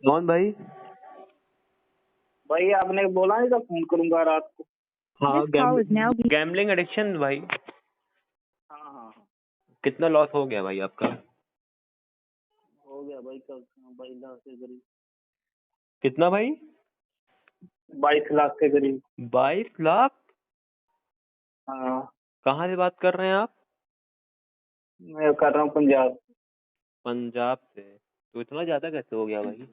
कौन भाई? भाई आपने बोला नहीं था फोन करूंगा रात को। हाँ, गैम्बलिंग एडिक्शन भाई। हाँ हाँ कितना लॉस हो गया भाई आपका? हो गया भाई, कल 22 लाख के करीब। कितना भाई? 22 लाख के करीब। 22 लाख? हाँ, कहाँ से बात कर रहे हैं आप? मैं कर रहा हूँ पंजाब। पंजाब से? तो इतना ज्यादा कैसे हो गया भाई?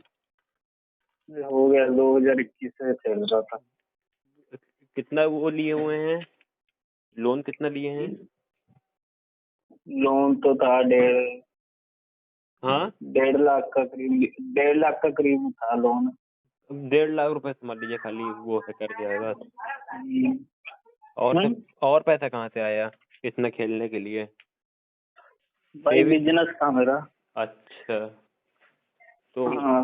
हो गया, 2021 से चल रहा था। कितना वो लिए हुए हैं? लोन कितना लिए हैं? लोन तो था हाँ, 1.5 लाख का करीब, 1.5 लाख का करीब था लोन। 1.5 लाख रुपए समझ लीजिए खाली वो से कर दिया है बस। हम्म, और पैसा कहाँ से आया इतना खेलने के लिए? भाई बिजनेस था मेरा। अच्छा, तो हाँ,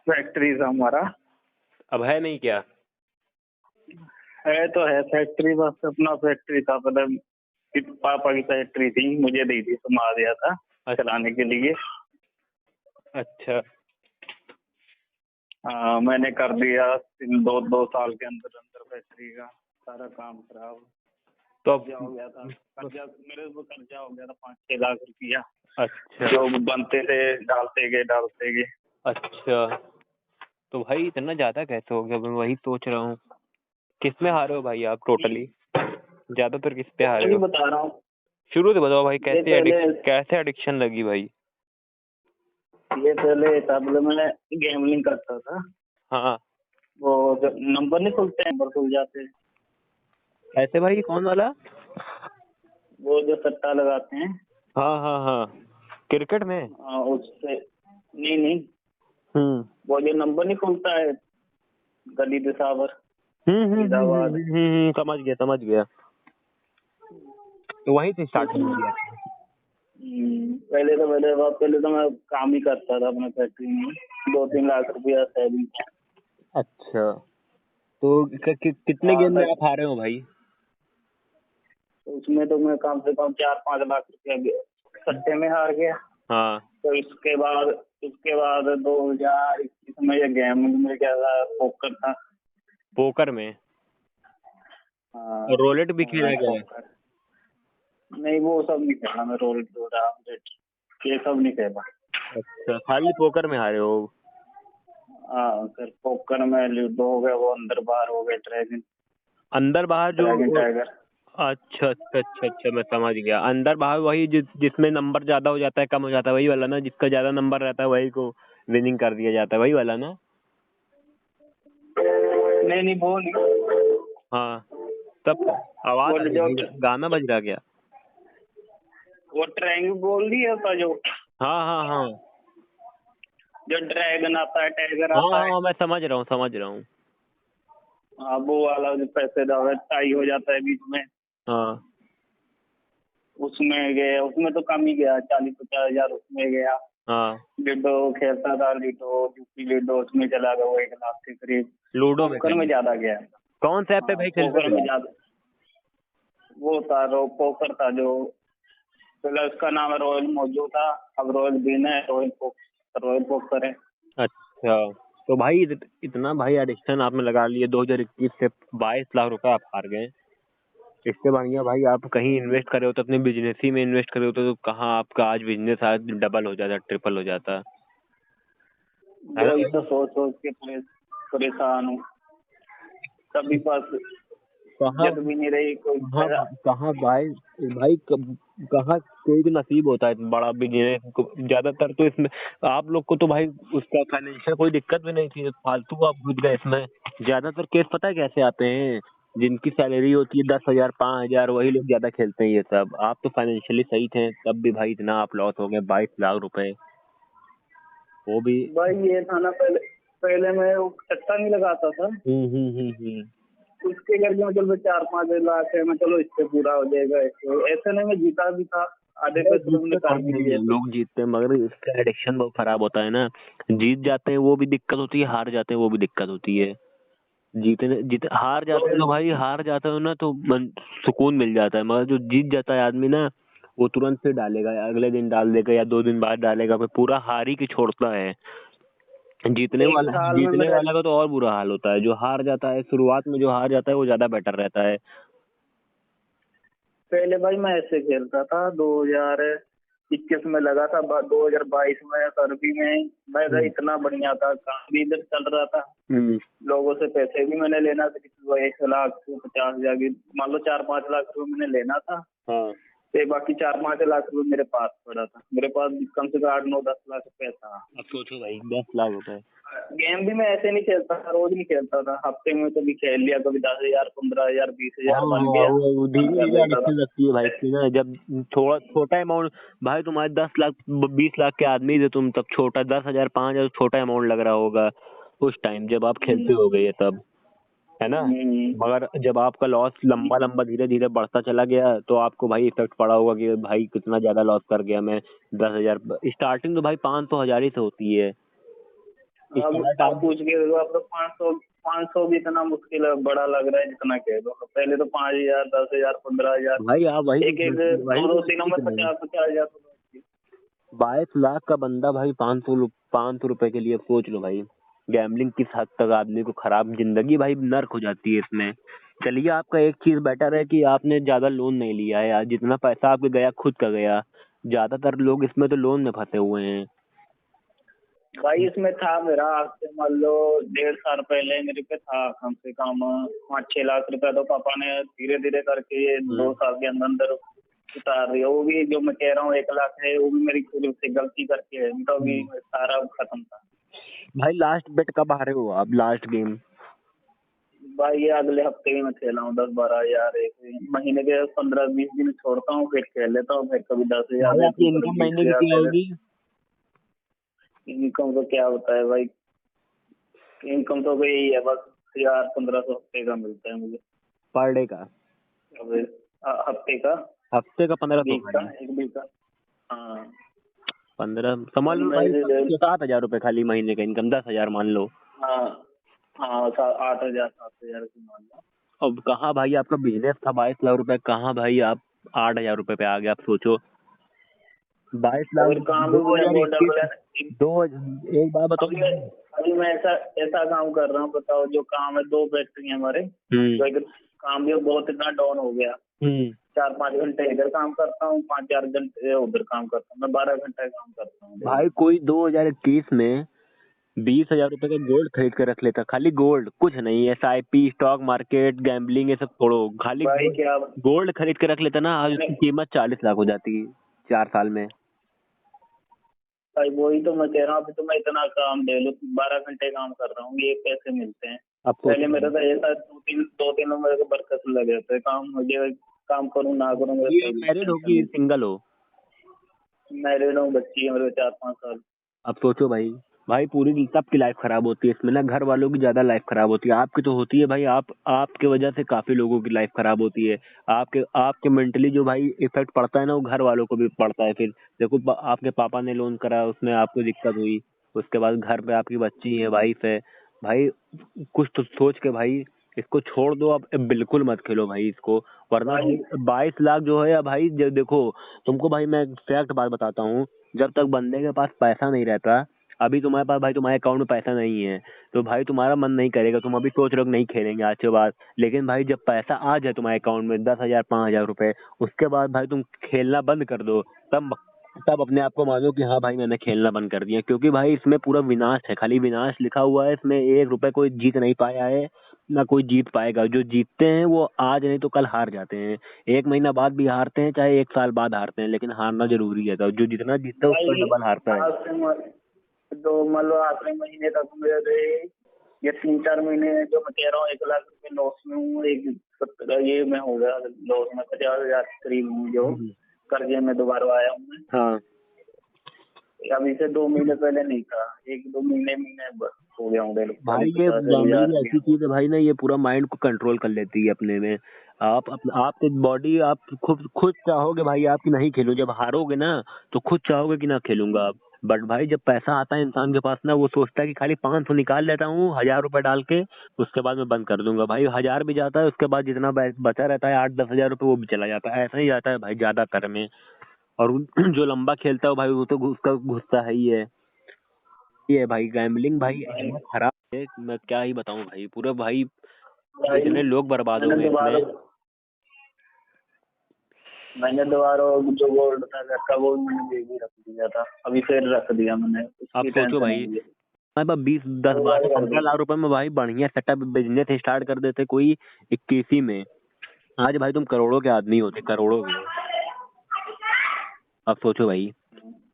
फैक्ट्री था हमारा। अब है नहीं क्या? है तो है फैक्ट्री, बस अपना फैक्ट्री था पहले। पापा की फैक्ट्री थी, मुझे दी थी, संभाल दिया था चलाने के लिए। अच्छा, हाँ, मैंने कर दिया 2 साल के अंदर अंदर फैक्ट्री का सारा काम खराब। तो अब कर्जा हो गया था, कर्जा मेरे को कर्जा हो गया था 5-6 लाख रुपया। अच्छा जो बनते थे डालते गए। अच्छा, तो भाई इतना ज्यादा कैसे हो गया? मैं वही सोच रहा हूँ। किस में हारे हो भाई आप टोटली? ज्यादातर किस पे हारे हो? बता रहा हूँ। शुरू से बताओ भाई, ये पहले कैसे एडिक्शन लगी भाई? ये पहले था, पहले मैं गैमलिंग करता था। हाँ, वो जब नंबर नहीं खुलते, नंबर खुल जाते। ऐसे भाई कौन वाला? वो जो सट्टा लगाते हैं। हाँ हाँ हाँ, क्रिकेट में? उससे नहीं, वो जो नंबर नहीं खुलता है गली दिसावर फरीदाबाद। समझ गया। तो वहीं से स्टार्ट हो गया। पहले तो मैं काम ही करता था अपने फैक्ट्री में, 2-3 लाख रुपया सैलरी। अच्छा, तो कितने गेम में आप हारे हो भाई? तो उसमें तो मैं कम से कम 4-5 लाख रुपया सट्टे में हार गया। हाँ, तो उसके बाद 2021 में ये गेम में क्या था, पोकर था। पोकर में? हाँ, रोलेट भी खेला गया? पोकर नहीं, वो सब नहीं खेला मैं, ये सब नहीं खेला। अच्छा, खाली पोकर में हारे हो? हाँ, फिर पोकर में लूडो हो गया, वो अंदर बाहर हो गए, ड्रैगन अंदर बाहर जो टाइगर। अच्छा, मैं समझ गया। अंदर बाहर वही जिसमें नंबर ज्यादा हो जाता है कम हो जाता है, वही वाला ना? जिसका ज्यादा नंबर रहता है वही को विनिंग कर दिया जाता है, वही वाला ना? नहीं, वो नहीं। हाँ, तब आवाज आ रही है, गाना बज रहा क्या? वो ट्रायंगल बोल दिया था जो। हाँ हाँ हाँ जो ड्रैगन आता है, टाइगर आता है। हाँ, मैं समझ रहा हूँ। हाँ, वो वाला जो पैसे ज्यादा टाई हो जाता है बीच में। हाँ, उसमें तो कम ही गया, 40-50 हजार उसमें गया। हाँ, लूडो खेलता था, लूडो उसमें चला गया वो 1 लाख के करीब। लूडो पोकर में ज्यादा गया। कौन सा ऐप पे भाई खेलते पोकर में थे? ज्यादा वो था, पोकर था जो पहले, उसका नाम रॉयल मोजो था, अब रॉयल बीन है, रॉयल पोकर है। अच्छा, तो भाई इतना भाई एडिक्शन आपने लगा लिए 2021 से 22 लाख रुपए आप हार गए। इससे बढ़िया भाई आप कहीं इन्वेस्ट करे हो तो अपने बिजनेस ही में इन्वेस्ट करे हो तो कहाँ आपका आज बिजनेस आज डबल हो जाता, ट्रिपल हो जाता। वही तो सोच के परेशान हूँ। सभी पास कहाँ जग भी नहीं रही कोई। कहाँ भाई कहाँ कोई भी नसीब होता है बड़ा बिजनेस ज्यादातर तो इसमें आप लोग को तो भाई उसका फाइनेंशियल कोई दिक्कत भी नहीं थी, फालतू आप घुस गए इसमें। ज्यादातर केस पता है कैसे आते हैं? जिनकी सैलरी होती है 10,000 5,000 वही लोग ज्यादा खेलते हैं ये सब। आप तो फाइनेंशियली सही थे तब भी भाई इतना आप लॉस हो गए 22 लाख रुपए, वो भी। भाई ये था ना, पहले मैं वो सट्टा नहीं लगाता था। उसके करके मैं चलो 4-5 लाख है, मैं चलो इससे पूरा हो जाएगा। ऐसे नहीं, मैं जीता भी था, आधे पैसे तुमने कर भी दिए। लोग जीतते हैं मगर इसका एडिक्शन बहुत खराब होता है ना। जीत जाते हैं वो भी दिक्कत होती है, हार जाते हैं वो भी दिक्कत होती है। हार जाते हो भाई, हार जाते हो ना तो सुकून मिल जाता है, मगर जो जीत जाता है आदमी ना वो तुरंत से डालेगा, अगले दिन डाल देगा या 2 दिन बाद डालेगा, फिर पूरा हार ही के छोड़ता है। जीतने एक वाला साल में जीतने मेरा, वाला का तो और बुरा हाल होता है। जो हार जाता है शुरुआत में, जो हार जाता है वो ज्यादा बेटर रहता है। पहले भाई मैं ऐसे खेलता था 2021 में लगा था, 2022 में फरवरी में मेरा हम्म। इतना बढ़िया था, काम भी इधर चल रहा था, हम्म। लोगों से पैसे भी मैंने लेना था, किसी को 1 लाख से 50 हजार की, मान लो 4-5 लाख रुपए मैंने लेना था। हाँ। तो बाकी 4-5 लाख रुपए मेरे पास पड़ा था, मेरे पास कम से कम 8-9-10 लाख रुपए था। अब सोचो भाई 10 लाख रुपए। गेम भी मैं ऐसे नहीं खेलता था, रोज नहीं खेलता था, हफ्ते में कभी खेल लिया, कभी 10 हजार, 15 हजार, बीस हाँ हजार बन हाँ, गया, वो बंद धीरे कर धीरे देता था। एडिक्शन लगती है भाई इसकी ना। जब थोड़ा छोटा अमाउंट, भाई तुम्हारे 10 लाख 20 लाख के आदमी थे तुम, तब छोटा 10 हजार 5 हजार छोटा अमाउंट लग रहा होगा उस टाइम जब आप खेलते हम्म, हो गए तब, है ना। हम्म। मगर जब आपका लॉस लंबा लंबा धीरे धीरे बढ़ता चला गया तो आपको भाई इफेक्ट पड़ा होगा कि भाई कितना ज्यादा लॉस कर गया मैं। 10 हजार स्टार्टिंग तो भाई 500 हजार ही से होती है। स्टार्ट अब आप पूछ के देखो, अब तो 500 भी इतना मुश्किल है, बड़ा लग रहा है जितना कह दो। पहले तो 5 हजार, 10 हजार, 15 हजार, भाई आप वही एक एक वही दो तो दो दिनों में सीख रहे हैं। 50-50 हजार। 22 लाख का बंदा भाई 500 रुपए के लिए सोच लो भाई। गैम्बलिंग किस हद तक आदमी को खराब, जिंदगी भाई नर्क हो जाती है इसमें। चलिए आपका एक चीज बेटर है कि आपने ज्यादा लोन नहीं लिया है यार, जितना पैसा आपके गया खुद का गया। ज्यादातर लोग इसमें तो लोन में फंसे हुए हैं। भाई इसमें था मेरा, आज से मान लो 1.5 साल पहले मेरे पे था कम से कम 5-6 लाख रुपया, तो पापा ने धीरे धीरे करके ये हम्म। 2 साल के अंदर अंदर उतार दिया। वो भी जो मैं कह रहा हूँ 1 लाख है, वो भी मेरी खुद से गलती करके है, तो अभी सारा खत्म था। भाई लास्ट बेट कब आ रहे हो आप, लास्ट गेम? भाई ये अगले हफ्ते भी मैं खेला हूँ 10-12 हजार, एक महीने के 15-20 दिन छोड़ता हूँ, फिर खेल लेता हूँ, फिर कभी 10 हजार भाई दे आपकी दूँ, कभी इनकम बीस महीने की हजार क्या दे होगी? देता हूँ। इनकम तो क्या होता है भाई, इनकम तो भाई यही है बस, 1000-1500 हफ्ते का मिलता है मुझे। पर डे का? अब हफ्ते का, हफ्ते का 1500 वीक का, खाली? एक वीक का। हाँ। 15 समझ अब लो भाई, मैं 7 हजार रुपए खाली महीने का इनकम, 10 हजार मान लो। हाँ, हाँ, 8 हजार 7 हजार की मान लो। अब कहाँ भाई आपका बिजनेस था 22 लाख रुपए, कहाँ भाई आप 8 हजार रुपए पे आ गए? आप सोचो 22 लाख। और काम भी दो मुझे हजार बहुत इक्कीस डबल है। दो एक बात बताओ। अभी मैं अभी मैं ऐसा ऐसा काम कर रहा हूँ, बताओ, जो काम है, 2 फैक्ट्री है हमारे, हम्म। तो एक काम भी बहुत इतना डाउन हो गया। हम्म। 4-5 घंटे इधर काम करता हूँ, 5-4 घंटे उधर काम करता हूँ, मैं 12 घंटा काम करता हूँ भाई डेली। कोई 2021 में 20 हजार रुपए का गोल्ड खरीद कर रख लेता, खाली गोल्ड, कुछ नहीं, SIP स्टॉक मार्केट गैम्बलिंग ये सब छोड़ो, खाली भाई गोल्ड। क्या गोल्ड खरीद के रख लेता ना, आज मैंने उसकी कीमत 40 लाख हो जाती है 4 साल में। भाई वही तो मैं कह रहा हूँ, अभी तो मैं इतना काम ले लो, 12 घंटे काम कर रहा हूँ, ये पैसे मिलते हैं। अब पहले सोचो मेरा भाई। तो ऐसा 2-3 में मेरे को बरकत लग जाता है, काम मुझे, काम करूँ ना करूँ, मेरे ये कोई मैरिड हो टेंशन कि नहीं। सिंगल हो? मैरिड हूँ, बच्ची है मेरे को 4-5 साल। अब सोचो भाई, भाई पूरी सबकी लाइफ खराब होती है इसमें ना, घर वालों की ज्यादा लाइफ खराब होती है, आपकी तो होती है भाई, आपके वजह से काफी लोगों की लाइफ खराब होती है। आपके मेंटली जो भाई इफेक्ट पड़ता है ना, वो घर वालों को भी पड़ता है फिर। देखो आपके पापा ने लोन करा, उसमें आपको दिक्कत हुई, उसके बाद घर पे आपकी बच्ची है, वाइफ है। भाई कुछ तो सोच के भाई इसको छोड़ दो, अब बिल्कुल मत खेलो भाई इसको। वरना भाई भाई 22 लाख जो है भाई, देखो तुमको भाई मैं फैक्ट बात बताता हूँ। जब तक बंदे के पास पैसा नहीं रहता, अभी तुम्हारे पास भाई, तुम्हारे अकाउंट में पैसा नहीं है, तो भाई तुम्हारा मन नहीं करेगा, तुम अभी सोच रहे हो कि नहीं खेलेंगे आज के बाद। लेकिन भाई जब पैसा आ जाए तुम्हारे अकाउंट में 10 हजार 5 हजार रुपए, उसके बाद भाई तुम खेलना बंद कर दो। तब तब अपने आप को मानो कि हाँ भाई मैंने खेलना बंद कर दिया, क्योंकि भाई इसमें पूरा विनाश है, खाली विनाश लिखा हुआ है इसमें। 1 रुपए कोई जीत नहीं पाया है, ना कोई जीत पाएगा। जो जीतते हैं वो आज नहीं तो कल हार जाते हैं, 1 महीना बाद भी हारते हैं, चाहे 1 साल बाद हारते हैं, लेकिन हारना जरूरी है। तो जो जितना जीतता है उस पर भाई डबल हारता है। आज से तो मान लो आखिरी महीने तक मेरे, ये 3-4 महीने जो मैं कह रहा हूँ, 1 लाख रुपए लॉस में हूँ, एक 70 ये मैं हो गया लॉस में, 50 हजार के करीब हूँ, जो कर्जे में दोबारा आया हूँ मैं। हाँ अभी से 2 महीने पहले नहीं था, 1-2 महीने बस हो गया हूँ, भाई, चालीस ये पचास गैम्बलिंग हजार ऐसी चीज है भाई ना, ये पूरा माइंड को कंट्रोल कर लेती है अपने में। आपकी बॉडी, आप खुद खुद चाहोगे भाई आपकी नहीं खेलो, जब हारोगे ना तो खुद चाहोगे कि ना खेलूंगा अब। बट भाई जब पैसा आता है इंसान के पास ना, वो सोचता है कि खाली 500 निकाल लेता हूँ 1000 रुपए डाल के, उसके बाद मैं बंद कर दूंगा। भाई 1000 भी जाता है, उसके बाद जितना बचा रहता है 8-10 हजार रुपए, वो भी चला जाता है, ऐसा ही जाता है भाई ज्यादातर में। और जो लंबा खेलता है भाई वो तो उसका घुसता है ही है। ये है भाई गैम्बलिंग भाई इतना खराब है, मैं क्या ही बताऊं भाई, पूरा भाई भाई इतने लोग बर्बाद हो मैंने गए दोबारा इसमें। जो गोल्ड था घर का वो मैंने बेच रख दिया था, अभी फिर रख दिया मैंने, आप उसकी सोचो टेंशन भाई, है मुझे। हमारे पास 20 10 तो भाई 12 कर 15 दो। लाख रुपए में भाई बढ़िया सेटअप बिजनेस स्टार्ट कर देते कोई 21 में। आज भाई तुम करोड़ों के आदमी होते, करोड़ों के। अब सोचो भाई,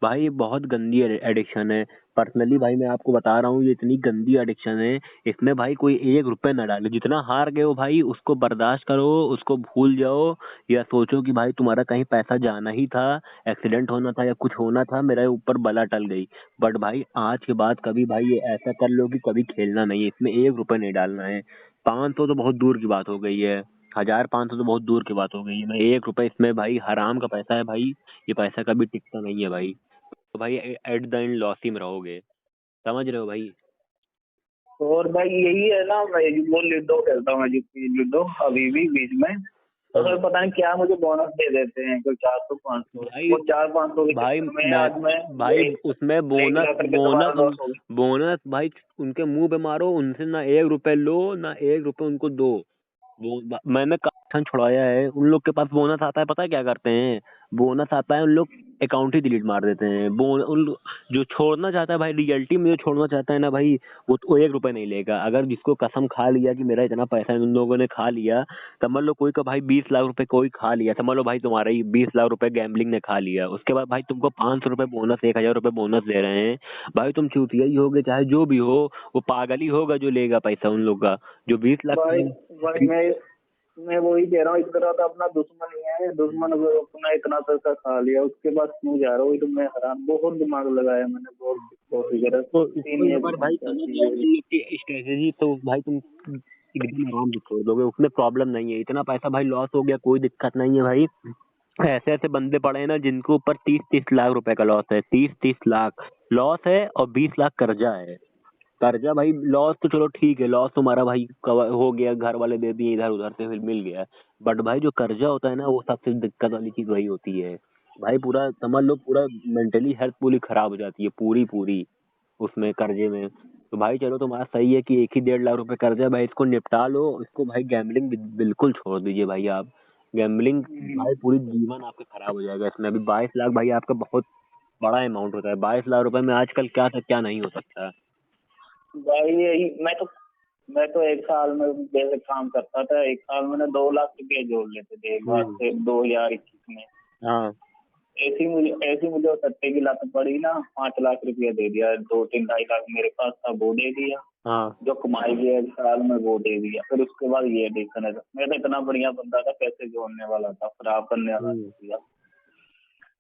भाई ये बहुत गंदी एडिक्शन है। पर्सनली भाई मैं आपको बता रहा हूँ, ये इतनी गंदी एडिक्शन है। इसमें भाई कोई 1 रुपए ना डाले, जितना हार गए हो भाई उसको बर्दाश्त करो, उसको भूल जाओ। या सोचो कि भाई तुम्हारा कहीं पैसा जाना ही था, एक्सीडेंट होना था या कुछ होना था, मेरे ऊपर बला टल गई। बट भाई आज के बाद कभी भाई ये ऐसा कर लो कि कभी खेलना नहीं है, इसमें 1 रुपए नहीं डालना है। 500 तो बहुत दूर की बात हो गई है, 1000 500 तो बहुत दूर की बात हो गई है, मैं 1 रुपए इसमें भाई हराम का पैसा है भाई। ये पैसा कभी टिकता नहीं है भाई। तो भाई एट द एंड लॉस ही में रहोगे, समझ रहे हो भाई। और भाई यही है ना, मैं वो लूडो खेलता हूँ, लूडो अभी भी बीच में, तो हाँ फिर पता नहीं क्या मुझे बोनस दे देते हैं, कोई 400 500, भाई, वो 400 500 के भाई चक्कर में मैं आज मैं भाई एक उसमें 1 लाख रुपए दोबारा लॉस हो गई। बोनस भाई उनके मुंह पे मारो, उनसे ना 1 रुपए लो ना 1 रुपए उनको दो। वो मैंने कनेक्शन छुड़ाया है, उन लोग के पास बोनस आता है पता है क्या करते हैं, बोनस आता है उन लोग अकाउंट ही डिलीट मार देते हैं। जो छोड़ना चाहता है भाई, रियलिटी में जो छोड़ना चाहता है ना भाई, वो 1 रुपए नहीं लेगा। अगर जिसको कसम खा लिया कि मेरा इतना पैसा इन लोगों ने खा लिया, समझ लो कोई का भाई 20 लाख रुपए कोई खा लिया, समझ लो भाई तुम्हारा ही 20 लाख रुपए गैम्बलिंग ने खा लिया, उसके बाद भाई तुमको 500 रुपए बोनस 1000 रुपए बोनस दे रहे हैं। भाई तुम चूतिया ही होगे चाहे जो भी हो, वो पागल ही होगा जो लेगा पैसा उन लोग का, जो 20 लाख भाई भाई मैं वही कह रहा हूँ, एक तरह का अपना दुश्मन ही है, दुश्मन को अपना इतना पैसा खा लिया, उसके बाद क्यों जा रहा हूँ, तो मैं हैरान, बहुत दिमाग लगाया मैंने, बहुत कोशिश करा, तो तीन इसको ये एक बार भाई समझ जाओ चीजें। तुम लोग की स्ट्रेटेजी, तो भाई तुम एकदम आराम से छोड़ दोगे, उसमें प्रॉब्लम नहीं है। इतना पैसा भाई लॉस हो गया कोई दिक्कत नहीं है भाई। ऐसे ऐसे बंदे पड़े हैं ना जिनके ऊपर 30 30 लाख रुपए का लॉस है, 30 30 लाख लॉस है और 20 लाख कर्जा है। कर्जा भाई लॉस तो चलो ठीक है, लॉस तुम्हारा भाई कवर हो गया, घर वाले दे दिए, इधर उधर से फिर मिल गया। बट भाई जो कर्जा होता है ना, वो सबसे दिक्कत वाली चीज वही होती है भाई। पूरा समझ लो, पूरा मेंटली हेल्थ पूरी खराब हो जाती है, पूरी पूरी उसमें कर्जे में। तो भाई चलो तुम्हारा सही है कि 1 ही 1.5 लाख रुपए कर्जा है भाई, इसको निपटा लो, इसको भाई गैम्बलिंग बिल्कुल छोड़ दीजिए भाई आप। गैम्बलिंग भाई पूरी जीवन आपका खराब हो जाएगा इसमें। अभी 22 लाख भाई आपका बहुत बड़ा अमाउंट होता है, 22 लाख रुपए में आजकल क्या था क्या नहीं हो सकता है। भाई यही मैं तो 1 साल में जैसे काम करता था, 1 साल मैंने 2 लाख रुपए जोड़ लेते थे एक बार हम्म। से 2021 में। हाँ ऐसी मुझे सट्टे की लत पड़ी ना, 5 लाख रुपया दे दिया, 2 3 2.5 लाख मेरे पास था वो दे दिया, हाँ। जो कमाई गया 1 साल में वो दे दिया, फिर उसके बाद ये एडिक्शन है। मैं तो इतना बढ़िया बंदा था, पैसे जोड़ने वाला था, खराब करने वाला हम्म। था।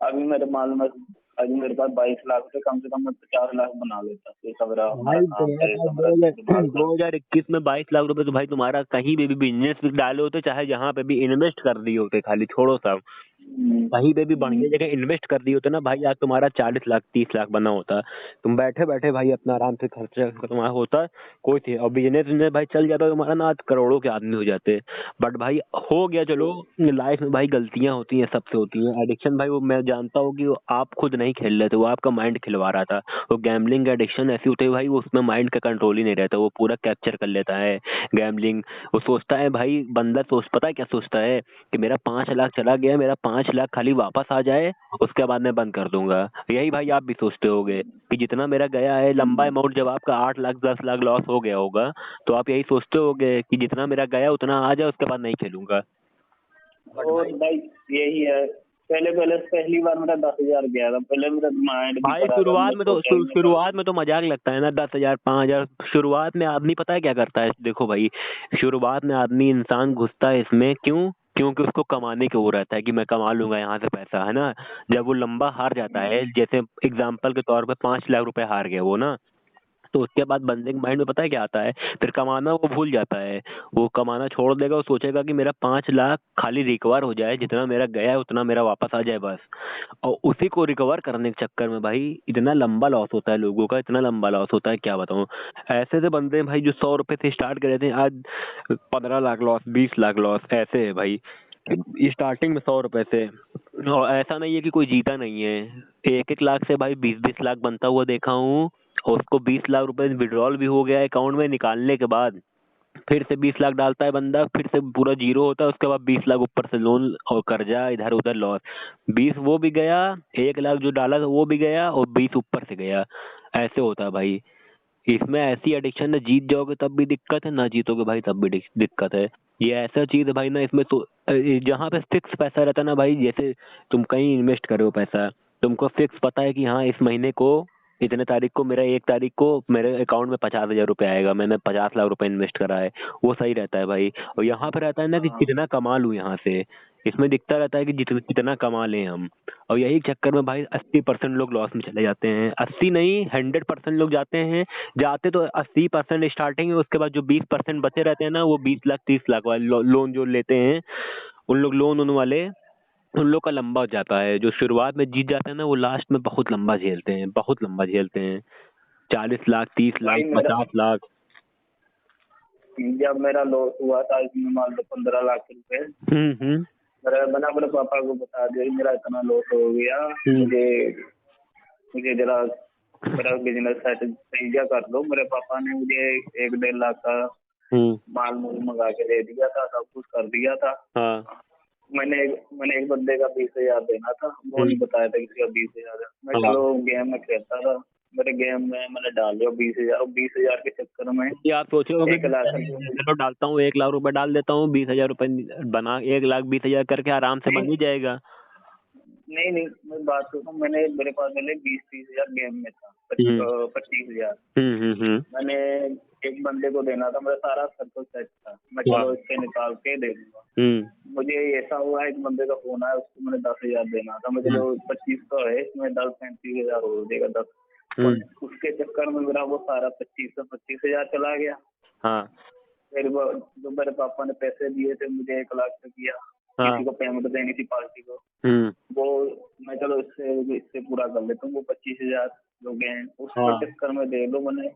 अभी मेरे मालूम है, अभी मेरे पास 22 लाख थे, कम से कम मैं 50 लाख बना लेता, ये सब रहा हमारा भाई काम तुम्हारे था, ये पास सब दो रहा हजार दिमाग का। 2021 में 22 लाख रुपए तो भाई तुम्हारा कहीं भी बिजनेस भी डाले होते, चाहे जहाँ पे भी इन्वेस्ट कर दिए होते, खाली छोड़ो सब, हम्म, कहीं पे भी हम्म। बढ़िया जगह इन्वेस्ट कर दिए होते ना भाई, आज तुम्हारा 40 लाख 30 लाख बना होता। तुम बैठे बैठे भाई अपना आराम से खर्चा तुम्हारा होता कोई थी, और बिजनेस में भाई चल जाता तुम्हारा ना, आज करोड़ों के आदमी हो जाते। बट भाई हो गया चलो, लाइफ में भाई गलतियां होती हैं, सबसे होती हैं। एडिक्शन भाई वो मैं जानता हूँ कि वो आप खुद नहीं खेल रहे थे, वो आपका माइंड खिलवा रहा था। वो गैम्बलिंग एडिक्शन ऐसी होती है भाई, वो उसमें माइंड का कंट्रोल ही नहीं रहता, वो पूरा कैप्चर कर लेता है गैम्बलिंग। वो सोचता है भाई, बंदा पता है क्या सोचता है, कि मेरा 5 लाख चला गया, मेरा 5 लाख खाली वापस आ जाए, उसके बाद मैं बंद कर दूंगा। यही भाई आप भी सोचते होगे कि जितना मेरा गया है लंबा अमाउंट, जब आपका 8 लाख 10 लाख लॉस हो गया होगा, तो आप यही सोचते होगे कि जितना मेरा गया उतना आ जाए, उसके बाद नहीं खेलूंगा। बट और भाई, भाई यही है, पहली बार मेरा 10 हजार गया था, पहले मेरा माइंड भी भाई खराब है, शुरुआत मैं में तो सोचा ही नहीं था। शुरुआत में तो मजाक लगता है ना, 10 हजार 5 हजार शुरुआत में आदमी पता है क्या करता है, देखो भाई, शुरुआत में आदमी इंसान घुसता है इसमें क्यों, क्योंकि उसको कमाने के वो रहता है कि मैं कमा लूंगा यहाँ से पैसा, है ना। जब वो लंबा हार जाता है, जैसे एग्जाम्पल के तौर पे 5 लाख रुपए हार गए वो ना, तो उसके बाद बंदे के माइंड में पता है क्या आता है, फिर कमाना वो भूल जाता है। वो कमाना छोड़ देगा, वो सोचेगा कि मेरा 5 लाख खाली रिकवर हो जाए, जितना मेरा गया है उतना मेरा वापस आ जाए बस। और उसी को रिकवर करने के चक्कर में भाई इतना लंबा लॉस होता है लोगों का, इतना लंबा लॉस होता है क्या बताऊं। ऐसे ऐसे बंदे हैं भाई जो 100 रुपए से स्टार्ट कर रहे थे, आज 15 लाख लॉस, 20 लाख लॉस, ऐसे है भाई, स्टार्टिंग में 100 रुपए से। और ऐसा नहीं है कि कोई जीता नहीं है, 1 1 लाख से भाई 20 20 लाख बनता हुआ देखा हूँ। और उसको 20 लाख रुपए विड्रॉल भी हो गया अकाउंट में, निकालने के बाद फिर से 20 लाख डालता है बंदा, फिर से पूरा जीरो होता है, उसके बाद 20 लाख ऊपर से लोन और कर्जा, इधर उधर लॉस, 20 वो भी गया, 1 लाख जो डाला था वो भी गया, और 20 ऊपर से गया। ऐसे होता है भाई। इसमें ऐसी एडिक्शन है, जीत जाओगे तब भी दिक्कत है, ना जीतोगे भाई तब भी दिक्कत है। ये ऐसा चीज है भाई ना, इसमें तो जहाँ पे फिक्स पैसा रहता है ना भाई, जैसे तुम कहीं इन्वेस्ट कर रहे हो पैसा, तुमको फिक्स पता है कि हाँ इस महीने को इतने तारीख को, मेरा 1 तारीख को मेरे अकाउंट में 50,000 रुपये आएगा, मैंने 50 लाख रुपए इन्वेस्ट करा है, वो सही रहता है भाई। और यहाँ पे रहता है ना कि हाँ कितना कमा लूँ यहाँ से, इसमें दिखता रहता है कि जितना कितना कमा लें हम। और यही चक्कर में भाई 80% लोग लॉस में चले जाते हैं, 80 नहीं 100% लोग जाते हैं। जाते तो 80% स्टार्टिंग है, उसके बाद जो 20% बचे रहते हैं ना, वो 20 लाख 30 लाख वाले लोन जो लेते हैं, उन लोग लोन उन वाले, उन लोग का लंबा हो जाता है। जो शुरुआत में जीत जाते हैं ना, वो लास्ट में बहुत लंबा झेलते हैं, बहुत लंबा झेलते हैं, 40 लाख 30 लाख भाई मेरा 50 लाख। जब मेरा लॉस हुआ था इसमें मान लो 15 लाख रुपए, हम्म। मैंने अपने पापा को बता दिया कि मेरा इतना लॉस हो गया, मुझे मुझे जरा मेरा बिजनेस सेट सही जा कर दो। मेरे पापा ने मुझे 1-1.5 लाख का माल मूल मंगा के दे दिया था, सब कुछ कर दिया था। हाँ। मैंने एक बंदे का 20,000 देना था, वो नहीं बताया था किसी का 20,000 है। मैं चलो गेम में खेलता था, मेरे गेम में मैंने डाल दिया 20,000, और 20,000 के चक्कर में ये आप सोचे होगे 1 लाख चलो डालता हूँ 1 लाख रुपए डाल देता हूँ, 20,000 रुपए बना, 1 लाख 20,000 करके आराम से बन ही जाएगा। नहीं नहीं, मैं बात करता हूँ, मेरे पास पहले 20-30,000 गेम में था, 25,000 मैंने एक बंदे को देना था, मेरा सारा सर्कल सेट था, मैं चलो इससे निकाल के दे दूंगा। मुझे ऐसा हुआ एक बंदे का फोन आया, उसको मैंने 10,000 देना था, मुझे जो 25 का है इसमें 10-35,000 हो जाएगा 10। उसके चक्कर में मेरा वो सारा 25,000 चला गया। हाँ। फिर जो मेरे पापा ने पैसे दिए थे मुझे 1 लाख रुपया, किसी को पेमेंट देनी थी पार्टी को, वो मैं चलो इससे पूरा कर लेता हूँ, वो 25,000 जो गए उसके चक्कर में दे लो मैंने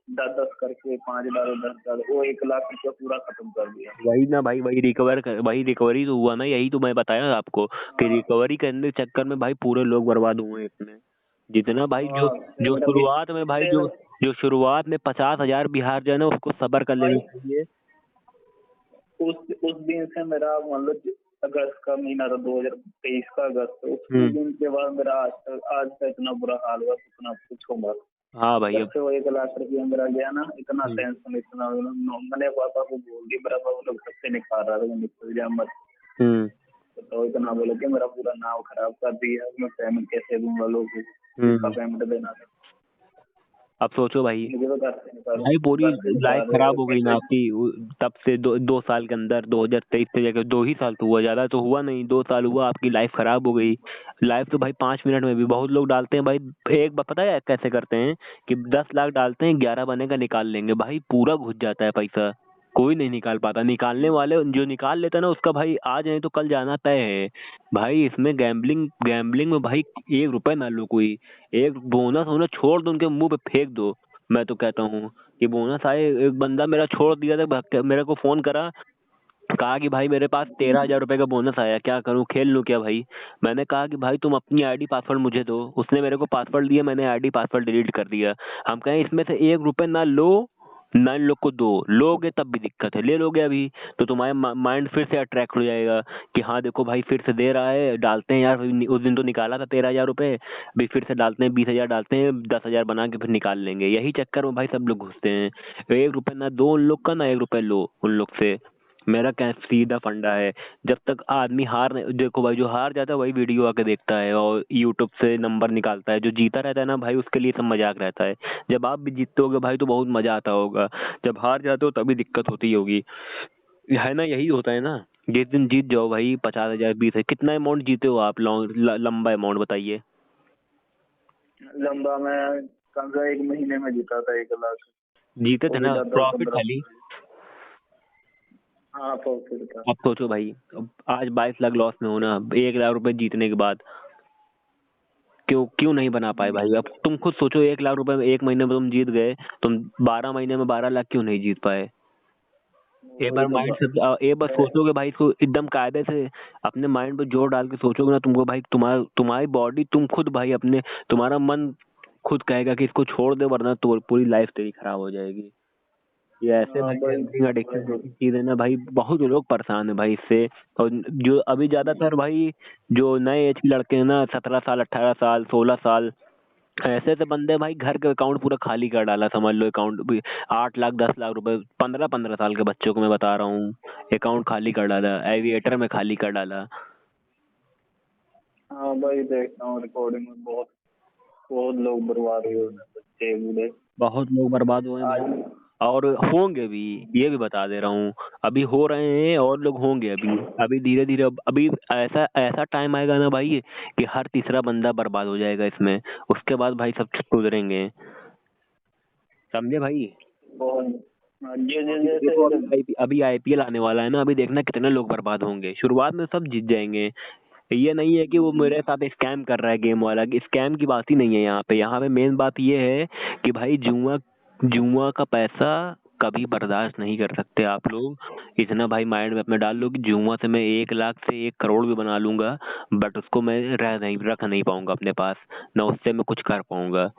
10-10 करके 5 डालो 10 डालो, वो 1 लाख रुपया पूरा खत्म कर दिया। वही ना भाई, वही रिकवरी तो हुआ ना, यही तो मैं बताया आपको कि रिकवरी करने के चक्कर में भाई पूरे लोग बर्बाद हुए इसमें। जितना भाई जो शुरुआत में भाई जो शुरुआत में 50,000 बिहार जाए ना, उसको सबर कर लेना चाहिए। उस दिन से मेरा मान लो अगस्त का महीना था, 2023 का अगस्त, उस दिन के बाद मेरा आज तक इतना बुरा हाल हुआ, इतना पूछो मत। हाँ भाई, जब से वो 1 लाख रुपया मेरा गया ना, इतना टेंशन, इतना मैंने पापा को बोल दिया, मेरा पापा लोग सबसे निकाल रहा था, निकल जा मत, तो इतना बोले कि मेरा पूरा नाव खराब कर दिया, मैं पेमेंट कैसे दूंगा, लोग का पेमेंट देना था। अब सोचो भाई पूरी लाइफ खराब हो गई ना आपकी। तब से 2 साल के अंदर 2023 से लेकर 2 ही साल तो हुआ, ज्यादा तो हुआ नहीं, 2 साल हुआ, आपकी लाइफ खराब हो गई। लाइफ तो भाई 5 मिनट में भी, बहुत लोग डालते हैं भाई, एक बार पता है कैसे करते हैं कि 10 लाख डालते हैं, 11 बनेगा निकाल लेंगे, भाई पूरा घुस जाता है पैसा, कोई नहीं निकाल पाता। निकालने वाले जो निकाल लेता है ना, उसका भाई आज नहीं तो कल जाना तय है भाई। इसमें गैम्बलिंग में भाई 1 रुपए ना लो कोई, एक बोनस होना छोड़ दो, उनके मुंह पे फेंक दो। मैं तो कहता हूँ कि बोनस आए, एक बंदा मेरा छोड़ दिया था, मेरे को फोन करा, कहा कि भाई मेरे पास 13,000 रुपए का बोनस आया, क्या करूं, खेल लूं क्या भाई। मैंने कहा कि भाई तुम अपनी आईडी पासवर्ड मुझे दो, उसने मेरे को पासवर्ड दिया, मैंने आईडी पासवर्ड डिलीट कर दिया। हम कहें इसमें से 1 रुपए ना लो, ना इन लोग को दो, लोगे तब भी दिक्कत है, ले लोगे अभी तो तुम्हारे माइंड फिर से अट्रैक्ट हो जाएगा कि हाँ देखो भाई फिर से दे रहा है, डालते हैं यार, उस दिन तो निकाला था 13,000 रुपए, अभी फिर से डालते हैं, 20,000 डालते हैं, 10,000 बना के फिर निकाल लेंगे। यही चक्कर में भाई सब लोग घुसते हैं। 1 रुपए ना दो उन लोग का, ना 1 रुपए लो उन लोग से। मेरा क्या सीधा फंडा है, जब तक आदमी देखो भाई, जो हार जाता है वही वीडियो आके देखता है और यूट्यूब से नंबर निकालता है, जो जीता रहता है ना भाई उसके लिए सब मजाक रहता है। जब आप भी जीतते होगे भाई तो बहुत मजा आता होगा, जब हार जाते हो तभी दिक्कत होती होगी, है ना, यही होता है ना। जिस दिन जीत जाओ भाई 50,000 20,000, कितना अमाउंट जीते हो आप, लंबा अमाउंट बताइए। लंबा में कम से 1 महीने में जीता था 1 लाख। जीते थे ना, प्रॉफिट खाली। हाँ प्रॉफिट था। अब सोचो भाई, आज 22 लाख लॉस में हो ना, 1 लाख रुपए जीतने के बाद क्यों नहीं बना पाए भाई। अब तुम खुद सोचो, 1 लाख रुपए में 1 महीने में तुम जीत गए, तुम 12 महीने में 12 लाख क्यों नहीं जीत पाए। एक बार सोचोगे भाई, इसको एकदम कायदे से अपने माइंड पे जोर डाल के सोचोगे ना, तुमको भाई तुम्हारी बॉडी, तुम खुद भाई अपने, तुम्हारा मन खुद कहेगा कि इसको छोड़ दे वरना तो पूरी लाइफ तेरी खराब हो जाएगी। ये ऐसे भाई भाई गैम्बलिंग एडिक्शन ऐसी चीज है ना भाई, बहुत लोग परेशान है भाई इससे। और जो अभी ज्यादातर भाई जो नए एज के लड़के हैं ना, 17 साल 18 साल 16 साल, ऐसे ऐसे बंदे भाई घर के अकाउंट पूरा खाली कर डाला, समझ लो अकाउंट भी 8 लाख 10 लाख रुपए 15-15 साल के बच्चों को मैं बता रहा हूँ, अकाउंट खाली कर डाला, एविएटर में खाली कर डाला। हाँ भाई, देखता हूँ रिकॉर्डिंग में बहुत बहुत लोग बर्बाद हुए हैं, बच्चे बूढ़े। बहुत लोग बर्बाद हुए हैं आज भाई, और होंगे भी, ये भी बता दे रहा हूँ। अभी हो रहे हैं और लोग होंगे अभी। अभी धीरे धीरे अभी ऐसा ऐसा टाइम आएगा ना भाई कि हर तीसरा बंदा बर्बाद हो जाएगा इसमें। उसके बाद भाई सब सुधरेंगे, समझे भाई। बहुत ये अभी जैसे देखो अभी आईपीएल आने वाला है ना, अभी देखना कितने लोग बर्बाद होंगे। शुरुआत में सब जीत जाएंगे। ये नहीं है कि वो मेरे साथ स्कैम कर रहा है गेम वाला, स्कैम की बात ही नहीं है यहाँ पे। यहाँ पे मेन बात ये है कि भाई जुआ जुआ का पैसा कभी बर्दाश्त नहीं कर सकते आप लोग। इतना भाई माइंड में अपने डाल लो कि जुआ से मैं 1 लाख से 1 करोड़ भी बना लूंगा, बट उसको मैं रख नहीं पाऊंगा अपने पास, ना उससे मैं कुछ कर पाऊंगा।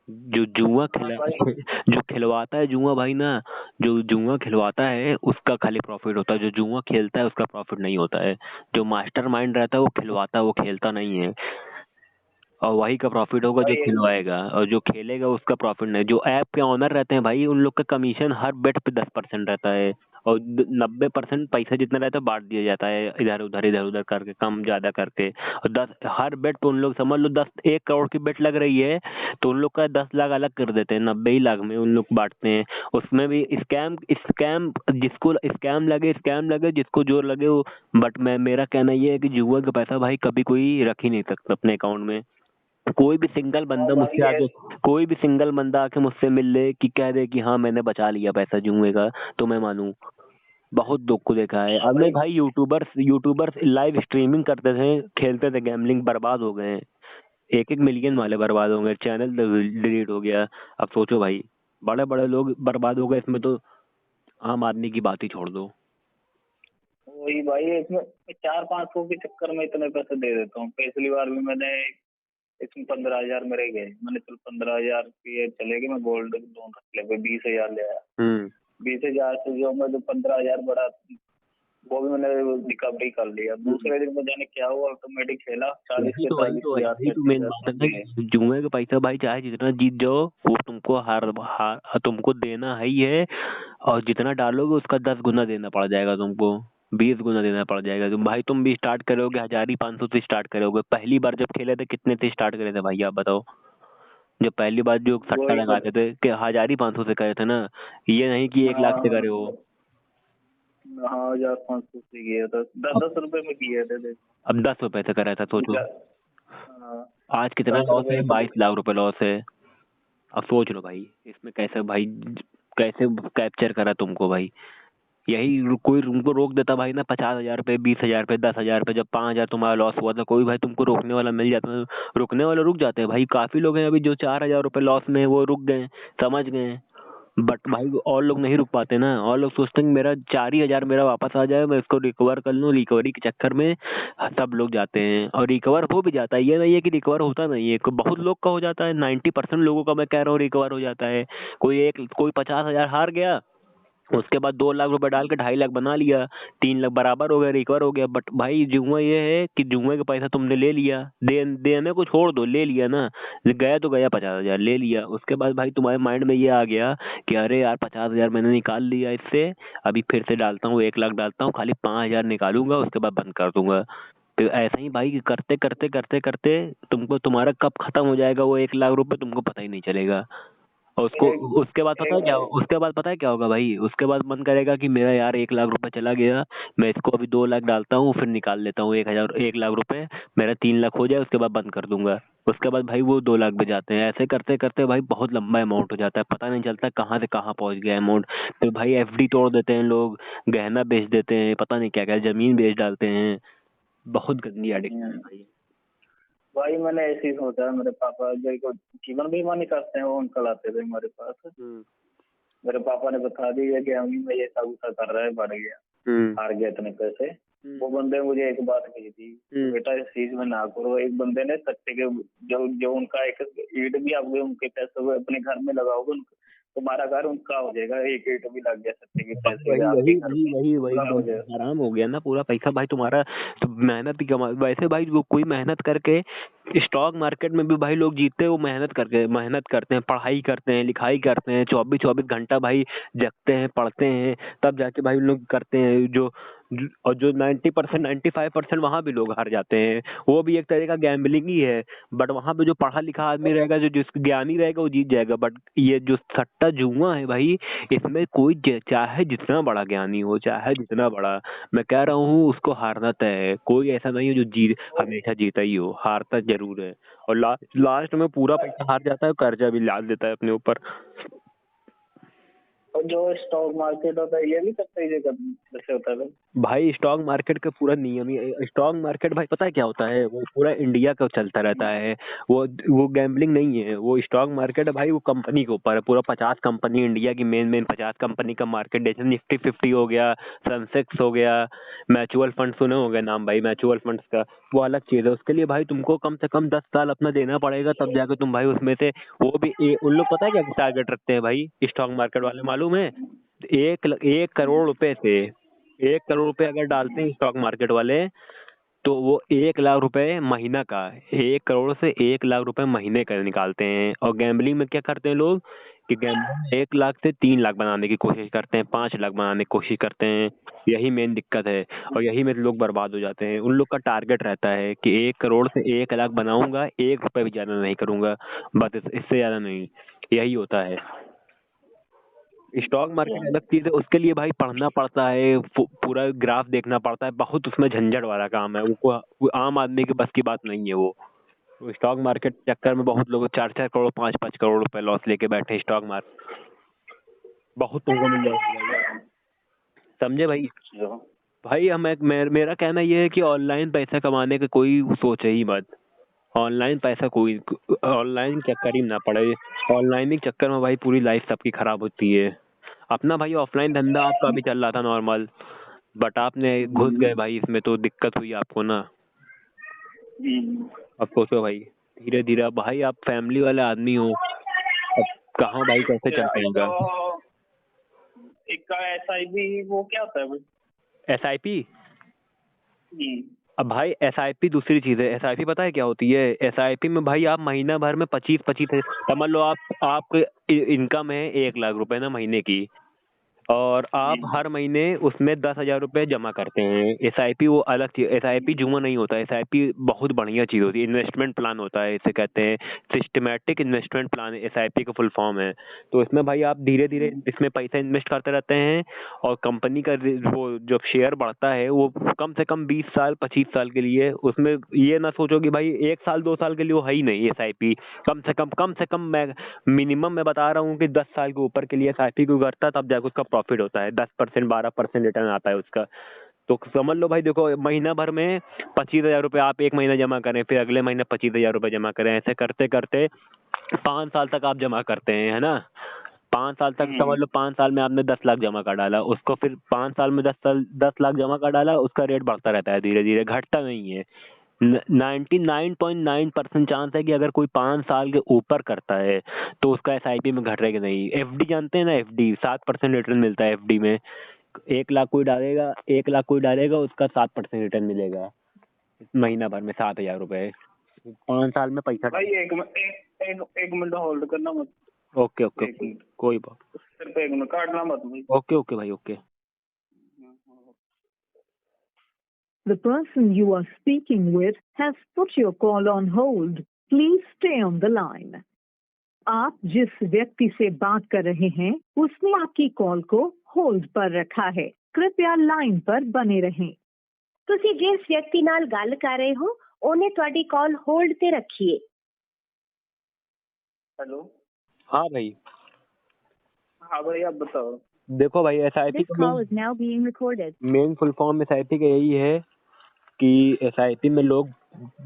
जो जुआ हाँ खिला भाई। जो खिलवाता है जुआ भाई ना, जो जुआ खिलवाता है उसका खाली प्रॉफिट होता है, जो जुआ खेलता है उसका प्रॉफिट नहीं होता है। जो मास्टर माइंड रहता है वो खिलवाता है, वो खेलता नहीं है। और वही का प्रॉफिट होगा जो भाई खिलवाएगा, और जो खेलेगा उसका प्रॉफिट नहीं। जो ऐप के ऑनर रहते हैं भाई, उन लोग का कमीशन हर बेट पे 10% रहता है, और 90% पैसा जितना रहता है बांट दिया जाता है इधर उधर करके, कम ज्यादा करके। और 10 हर बेट पे उन लोग समझ लो 1 करोड़ की बेट लग रही है तो उन लोग का 10 लाख अलग कर देते हैं, 90 ही लाख में उन लोग बांटते हैं। उसमें भी स्कैम स्कैम, जिसको स्कैम लगे जिसको जोर लगे वो। बट मैं मेरा कहना ये है कि जुआ का पैसा भाई कभी कोई रख ही नहीं सकता अपने अकाउंट में। कोई भी सिंगल हाँ बंदा भाई मुझसे आके कोई भी सिंगल बंदा आके मुझसे मिल ले कि कह दे कि हाँ मैंने बचा लिया पैसा जुए का, तो मैं मानूं। बहुत लोग को देखा है। हाँ अब नहीं भाई। भाई, यूट्यूबर्स लाइव स्ट्रीमिंग करते थे, खेलते थे गैमलिंग, बर्बाद हो गए हैं। 1-1 मिलियन वाले बर्बाद हो गए, चैनल डिलीट हो गया। अब सोचो भाई, बड़े बड़े लोग बर्बाद हो गए इसमें, तो आम आदमी की बात ही छोड़ दो। वही भाई, इसमें 400-500 के चक्कर में इतने पैसे दे देता हूँ। पिछली बार भी मैंने इसमें 15,000 मेरे गए। मैंने चल 15,000 के चले गए, मैं गोल्ड लोन रख लिया, 20,000 ले आया। हम्म 20,000 से जो मैं जो 15,000 बड़ा, वो भी मैंने रिकवरी कर लिया। दूसरे दिन में जाने क्या हुआ, ऑटोमेटिक खेला, 40 वही से तो वही तो 40,000 वही तो मेन 35,000 बात है सब ना गए। कि जुए का पैसा भाई चाहे जितना जीत जाओ वो तुमको तुमको देना है ही है। और जितना डालोगे उसका 10 गुना देना पड़ जाएगा तुमको, 20 गुना देना पड़ जाएगा। तुम भी स्टार्ट करोगे 1,500 से स्टार्ट करोगे। पहली बार जब खेले थे कितने से स्टार्ट करे थे भाई आप बताओ। जब पहली बार जो सट्टा वही तो। लगाते थे कि 1,500 से करे थे ना, ये नहीं कि 1 लाख से करे हो। हाँ हाँ, 1,500 से किया था, 10-10 रुपए में किए थे देख। अब 10 रुपए से करे था सोचो। हाँ, आज कितना 10 रुपए लॉस है, में 22 लाख रुपए लॉस है। अब सोच लो भाई इसमें कैसे भाई, कैसे कैप्चर करा तुमको भाई। यही कोई तुमको रोक देता भाई ना, 50,000 रुपये 20,000 रुपये 10,000 रुपये, जब 5,000 तुम्हारा लॉस हुआ था, कोई भाई तुमको रोकने वाला मिल जाता तो रुकने वाले रुक जाते हैं भाई। काफी लोग हैं अभी जो 4,000 रुपये लॉस में है, वो रुक गए, समझ गए। बट भाई और लोग नहीं रुक पाते ना, और लोग सोचते हैं कि मेरा 4 ही हजार मेरा वापस आ जाए, मैं इसको रिकवर कर लूँ। रिकवरी के चक्कर में सब लोग जाते हैं, और रिकवर हो भी जाता है। ये नहीं है कि रिकवर होता नहीं है, बहुत लोग का हो जाता है। 90% लोगों का मैं कह रहा हूँ रिकवर हो जाता है। कोई 50,000 हार गया, उसके बाद 2 लाख रुपए डाल के 2.5 लाख बना लिया, 3 लाख बराबर हो गया, रिकवर हो गया। बट भाई जुआ ये है कि जुए का पैसा तुमने ले लिया, देने को छोड़ दो, ले लिया ना, गया तो गया, 50,000 ले लिया। उसके बाद भाई तुम्हारे माइंड में ये आ गया कि अरे यार 50,000 मैंने निकाल लिया इससे, अभी फिर से डालता हूँ, 1 लाख डालता हूँ, खाली 5,000 निकालूंगा, उसके बाद बंद कर दूंगा। तो ऐसा ही भाई करते करते करते करते तुमको तुम्हारा कब खत्म हो जाएगा वो 1 लाख रुपए तुमको पता ही नहीं चलेगा। और उसको एक उसके बाद पता है क्या, एक उसके बाद पता है क्या होगा भाई, उसके बाद मन करेगा कि मेरा यार 1 लाख रुपए चला गया, मैं इसको अभी 2 लाख डालता हूँ, फिर निकाल लेता हूँ 1 लाख रुपए, मेरा 3 लाख हो जाए, उसके बाद बंद कर दूंगा। उसके बाद भाई वो 2 लाख पे जाते हैं। ऐसे करते करते भाई बहुत लंबा अमाउंट हो जाता है, पता नहीं चलता कहाँ से कहाँ पहुंच गया अमाउंट। फिर भाई एफडी तोड़ देते हैं लोग, गहना बेच देते हैं, पता नहीं क्या क्या, जमीन बेच डालते हैं। बहुत गंदी एडिक्शन है भाई। भाई मैंने ऐसे ही सोचा। मेरे पापा जो को जीवन बीमा नहीं करते हैं, वो अंकल आते थे हमारे पास। हम्म मेरे पापा ने बता दिया कि अम्मी में ये सब कर रहा है, बढ़ गया, हम्म हार गया इतने पैसे। वो बंदे ने मुझे एक बात कही थी, बेटा इस चीज में ना करो। एक बंदे ने सट्टे के जो जो उनका एक ईंट भी आप उनके पैसे को अपने घर में लगाओगे, तुम्हारा घर उनका हो जाएगा। एक ईंट भी लग गया सट्टे के पैसे वही आपके वही घर वही में, वही वही पूरा हो जाएगा। हराम हो गया ना पूरा पैसा भाई तुम्हारा। तो मेहनत की कमा वैसे भाई वो कोई मेहनत करके स्टॉक मार्केट में भी भाई लोग जीतते हैं, वो मेहनत करते हैं, पढ़ाई करते हैं, लिखाई करते हैं, 24-24 घंटा भाई जगते हैं, पढ़ते हैं, तब जाके भाई उन लोग करते हैं। और जो 90% 95% वहां भी लोग हार जाते हैं, वो भी एक तरह का गैम्बलिंग ही है। बट वहां पे जो पढ़ा लिखा आदमी रहेगा, जो जिस ज्ञानी रहेगा, वो जीत जाएगा। बट ये जो सट्टा जुआ है भाई, इसमें कोई चाहे जितना बड़ा ज्ञानी हो, चाहे जितना बड़ा, मैं कह रहा हूँ उसको हारना तय है। कोई ऐसा नहीं है जो हमेशा जीता ही हो, हारता जरूर है। और लास्ट में पूरा पैसा हार जाता है, कर्जा भी लाद देता है अपने ऊपर। और जो स्टॉक मार्केट होता है, ये भी सब चीजें जैसे होता है भाई स्टॉक मार्केट का पूरा नियम ही, स्टॉक मार्केट भाई पता है क्या होता है, वो पूरा इंडिया का चलता रहता है। वो गैम्बलिंग नहीं है, वो स्टॉक मार्केट भाई वो कंपनी के ऊपर है। पूरा 50 कंपनी, इंडिया की मेन मेन 50 कंपनी का मार्केट, जैसे निफ्टी 50 हो गया, सेंसेक्स हो गया, म्यूचुअल फंड सुने हो गए नाम भाई, म्यूचुअल फंड्स का वो अलग चीज है। उसके लिए भाई तुमको कम से कम 10 साल अपना देना पड़ेगा, तब जाके तुम भाई उसमें से, वो भी उन लोग पता है क्या टारगेट रखते हैं भाई स्टॉक मार्केट वाले, मालूम है? 1 करोड़ रुपए से, 1 करोड़ रुपए अगर डालते हैं स्टॉक मार्केट वाले, तो वो 1 लाख रुपए महीना का, 1 करोड़ से 1 लाख रुपए महीने का निकालते हैं। और गैम्बलिंग में क्या करते हैं लोग कि गैम्बलिंग में 1 लाख से 3 लाख बनाने की कोशिश करते हैं, 5 लाख बनाने की कोशिश करते हैं। यही मेन दिक्कत है, और यही में लोग बर्बाद हो जाते हैं। उन लोग का टारगेट रहता है कि 1 करोड़ से 1 लाख बनाऊंगा, 1 रुपए भी ज्यादा नहीं करूंगा, बस इससे ज्यादा नहीं। यही होता है। स्टॉक मार्केट अलग चीज है, उसके लिए भाई पढ़ना पड़ता है, पूरा ग्राफ देखना पड़ता है, बहुत उसमें झंझट वाला काम है। वो आम आदमी के बस की बात नहीं है वो। स्टॉक मार्केट के चक्कर में बहुत लोग 4-4 करोड़, 5-5 करोड़ रुपए लॉस लेके बैठे हैं स्टॉक मार्केट। बहुत तुमको मिल जाएगा, समझे भाई? भाई मेरा कहना ये है कि ऑनलाइन पैसा कमाने का कोई सोचे ही मत। ऑनलाइन पैसा कोई, ऑनलाइन चक्कर ही ना पड़े। ऑनलाइन के चक्कर में भाई पूरी लाइफ सबकी खराब होती है। अपना भाई ऑफलाइन धंधा आपका भी चल रहा था नॉर्मल, बट आपने घुस गए भाई इसमें, तो दिक्कत हुई आपको ना। अब सोचो भाई, धीरे धीरे, अब भाई आप फैमिली वाले आदमी हो, अब कहाँ भाई कैसे चल पाएगा? एक का SIP वो क्या होता है भाई? SIP? अब भाई SIP दूसरी चीज है। SIP पता है क्या होती है? SIP में भाई आप महीना भर में 25-25, समझ लो आपके इनकम है 1 लाख रुपए ना महीने की, और आप हर महीने उसमें 10,000 रुपए जमा करते हैं। SIP वो अलग चीज, SIP जुआ नहीं होता। SIP बहुत बढ़िया चीज होती है, इन्वेस्टमेंट प्लान होता है, इसे कहते हैं सिस्टमेटिक इन्वेस्टमेंट प्लान, SIP का फुल फॉर्म है। तो इसमें भाई आप धीरे धीरे इसमें पैसा इन्वेस्ट करते रहते हैं, और कंपनी का वो जब शेयर बढ़ता है, वो कम से कम 20 साल 25 साल के लिए, उसमें ये ना सोचो कि भाई 1 साल 2 साल के लिए, वो है ही नहीं SIP। कम से कम मैं मिनिमम मैं बता रहा हूँ कि 10 साल के ऊपर के लिए SIP को करता, तब जाकर उसका प्रॉफिट होता है, 10% 12% रिटर्न आता है उसका। तो समझ लो भाई, देखो महीना भर में 25,000 रुपये आप एक महीना जमा करें, फिर अगले महीने 25,000 रुपये जमा करें, ऐसे करते करते 5 साल तक आप जमा करते हैं, है ना? 5 साल तक समझ लो, 5 साल में आपने 10 लाख जमा कर डाला, उसको फिर 5 साल में 10 लाख जमा कर डाला, उसका रेट बढ़ता रहता है धीरे धीरे, घटता नहीं है। 99.9% चांस है कि अगर कोई 5 साल के ऊपर करता है तो उसका SIP में घट रहेगा नहीं। FD जानते हैं ना? FD 7% रिटर्न मिलता है FD में। 1 लाख कोई डालेगा, उसका 7% रिटर्न मिलेगा महीना भर में, 7,000 रुपए, 5 साल में पैसा। भाई एक मिनट होल्ड करना मत। ओके ओके, कोई बात। सिर्फ 1 मिनट काटना मत भाई। ओके ओके भाई, okay. The person you are speaking with has put your call on hold. Please stay on the line. आप जिस व्यक्ति से बात कर रहे हैं उसने आपकी कॉल को होल्ड पर रखा है, कृपया लाइन पर बने रहें। ਤੁਸੀਂ ਜਿਸ ਵਿਅਕਤੀ ਨਾਲ ਗੱਲ ਕਰ ਰਹੇ ਹੋ ਉਹਨੇ ਤੁਹਾਡੀ ਕਾਲ ਹੋਲਡ ਤੇ ਰੱਖੀ ਹੈ। हेलो। हाँ भाई। हाँ भाई, आप बताओ। देखो भाई, SIP This call is now being recorded. Main full form SIP का यही है कि SIP में लोग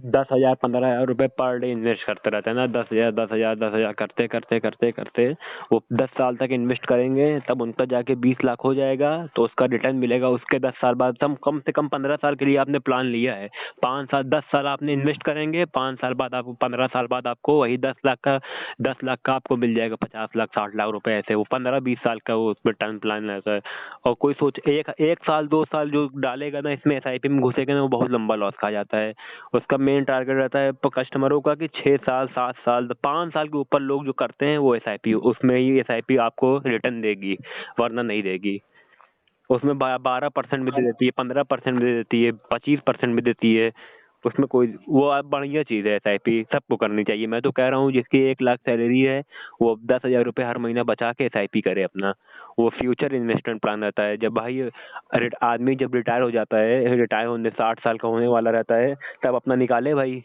10,000 15,000 रुपए पर डे इन्वेस्ट करते रहते हैं ना, 10,000 करते करते करते करते वो 10 साल तक इन्वेस्ट करेंगे, तब उनका जाके 20 लाख हो जाएगा, तो उसका रिटर्न मिलेगा उसके 10 साल बाद। कम से कम 15 साल के लिए आपने प्लान लिया है, 5 साल 10 साल आपने इन्वेस्ट करेंगे, 5 साल बाद आपको 15 साल बाद आपको वही 10 लाख का आपको मिल जाएगा, 50 लाख 60 लाख रुपए, ऐसे वो 15-20 साल का वो रिटर्न प्लान रहता है। और कोई सोच एक एक साल 2 साल जो डालेगा ना इसमें, एसआईपी में घुसेगा ना, वो बहुत लंबा लॉस खा जाता है। उसका मेन टारगेट रहता है कस्टमरों का कि 6 साल 7 साल 5 साल के ऊपर लोग जो करते हैं वो एसआईपी, उसमें ही एसआईपी आपको रिटर्न देगी, वरना नहीं देगी। उसमें 12% भी दे देती है, 15% भी दे देती है, 25% भी देती है। उसमें कोई वो आप बढ़िया चीज है, एसआईपी सबको करनी चाहिए। मैं तो कह रहा हूँ जिसकी 1 लाख सैलरी है वो 10,000 रुपये हर महीना बचा के एसआईपी करे अपना। वो फ्यूचर इन्वेस्टमेंट प्लान रहता है। जब भाई आदमी जब रिटायर हो जाता है, रिटायर होने 60 साल का होने वाला रहता है, तब अपना निकाले भाई,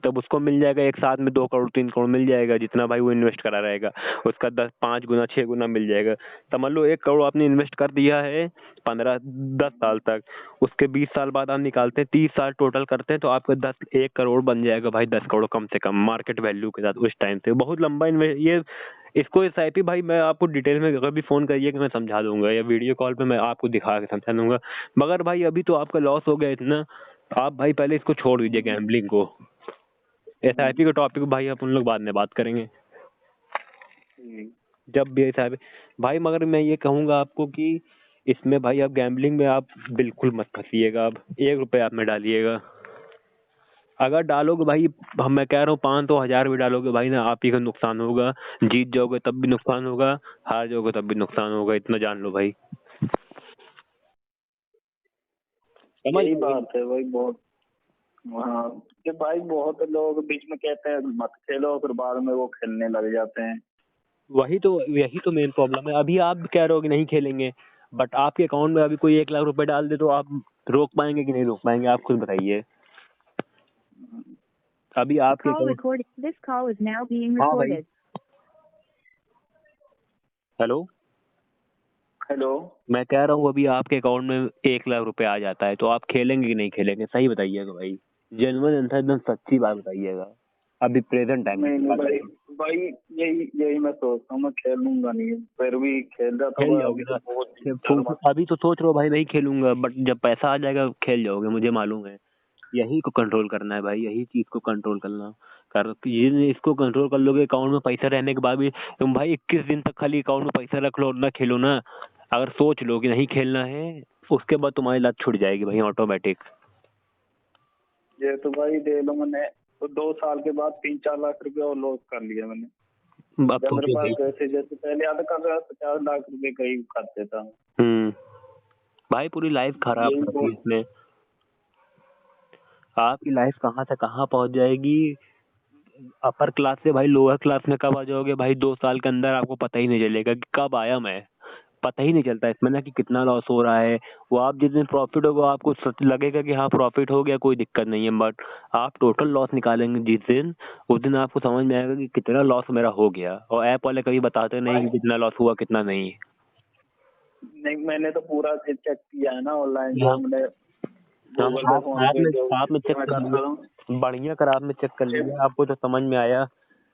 तब उसको मिल जाएगा एक साथ में 2 करोड़ 3 करोड़ मिल जाएगा, जितना भाई वो इन्वेस्ट करा रहेगा उसका 5 गुना 6 गुना मिल जाएगा। समझ लो 1 करोड़ आपने इन्वेस्ट कर दिया है 10 साल तक, उसके 20 साल बाद आप निकालते हैं, 30 साल टोटल करते हैं, तो आपका 1 करोड़ बन जाएगा भाई, 10 करोड़ कम से कम मार्केट वैल्यू के साथ उस टाइम पे। बहुत लंबा ये इसको एसआईपी भाई मैं आपको डिटेल में कभी फोन करिए कि मैं समझा दूंगा, या वीडियो कॉल पे मैं आपको दिखा के समझा दूंगा। मगर भाई अभी तो आपका लॉस हो गया इतना, आप भाई पहले इसको छोड़ दीजिए गैम्बलिंग को। एसआईपी के टॉपिक भाई अपन लोग बाद में बात करेंगे जब भी एसआईपी भाई। मगर मैं ये कहूंगा आपको कि इसमें भाई आप गैम्बलिंग में आप बिल्कुल मत फंसिएगा। आप 1 रुपए आप में डालिएगा, अगर डालोगे भाई, हम मैं कह रहा हूँ 500 1000 भी डालोगे भाई ना, आप ही का नुकसान होगा। जीत जाओगे तब भी नुकसान होगा, हार जाओगे तब भी नुकसान होगा, इतना जान लो भाई। समझ यही गए? बात है भाई बहुत। हाँ, कि भाई बहुत लोग बीच में कहते हैं मत खेलो, फिर बाद में वो खेलने लग जाते हैं। यही तो मेन प्रॉब्लम है। अभी आप कह रहे हो कि नहीं खेलेंगे, बट आपके अकाउंट में अभी कोई 1 लाख रुपए डाल दे तो आप रोक पाएंगे कि नहीं रोक पाएंगे, आप खुद बताइए। अभी आपके account This call is now being हाँ भाई, recorded. Hello, hello. मैं कह रहा हूँ अभी आपके अकाउंट में 1 लाख रुपए आ जाता है तो आप खेलेंगे कि नहीं खेलेंगे, सही बताइएगा भाई। जेन्युइन आंसर, एकदम सच्ची बात बताइएगा। अभी प्रेजेंट टाइम नहीं में नहीं बात भाई, करें। भाई यही यही मैं सोचता हूँ, मैं खेलूंगा नहीं, फिर भी खेल जाता खेल हूँ जाओगे अभी तो ना, बहुत ज्यादा। अभी तो सोच रहे हो भाई नहीं खेलूंगा, बट जब पैसा आ जाएगा खेल जाओगे, मुझे मालूम है। यही को कंट्रोल करना है भाई, यही चीज को कंट्रोल करना कर ये इसको कंट्रोल कर लोगे। अकाउंट में पैसा रहने के बाद भी तुम भाई 21 दिन तक खाली अकाउंट में पैसा रख लो और ना खेलो ना, अगर सोच लो कि नहीं खेलना है, उसके बाद तुम्हारी लत छूट जाएगी भाई ऑटोमेटिक। ये तो भाई दे लो, मैंने तो 2 साल के बाद 3-4 लाख रुपए और लॉस कर लिया मैंने। अब जब मेरे सोचो पास भाई। पैसे जैसे पहले आता कर रहा 50 लाख रुपए कहीं खाते था। भाई पूरी लाइफ खराब यही कर दी बहुत। इसने। आपकी लाइफ कहाँ से कहाँ पहुंच जाएगी। अपर क्लास से भाई लोअर क्लास में कब आ जाओगे भाई, 2 साल के अंदर आपको पता ही नहीं चलेगा कि कब आया मैं। पता ही नहीं चलता इसमें ना कि कितना लॉस हो रहा है। वो आप जिस दिन प्रॉफिट होगा आपको लगेगा कि हाँ प्रॉफिट हो गया, कोई दिक्कत नहीं है, बट आप टोटल लॉस निकालेंगे जिस दिन, उस दिन आपको समझ में आएगा कि कितना लॉस मेरा हो गया। और ऐप वाले कभी बताते नहीं भाई कि कितना लॉस हुआ कितना नहीं। नहीं, मैंने तो पूरा चेक किया है ना ऑनलाइन, हाँ, जो मैंने हाँ, गूगल पे फोन पे जो आप में चेक मैं कर करता हूँ। लिए, बढ़िया कर आपने चेक कर लिया, आपको तो समझ में आया,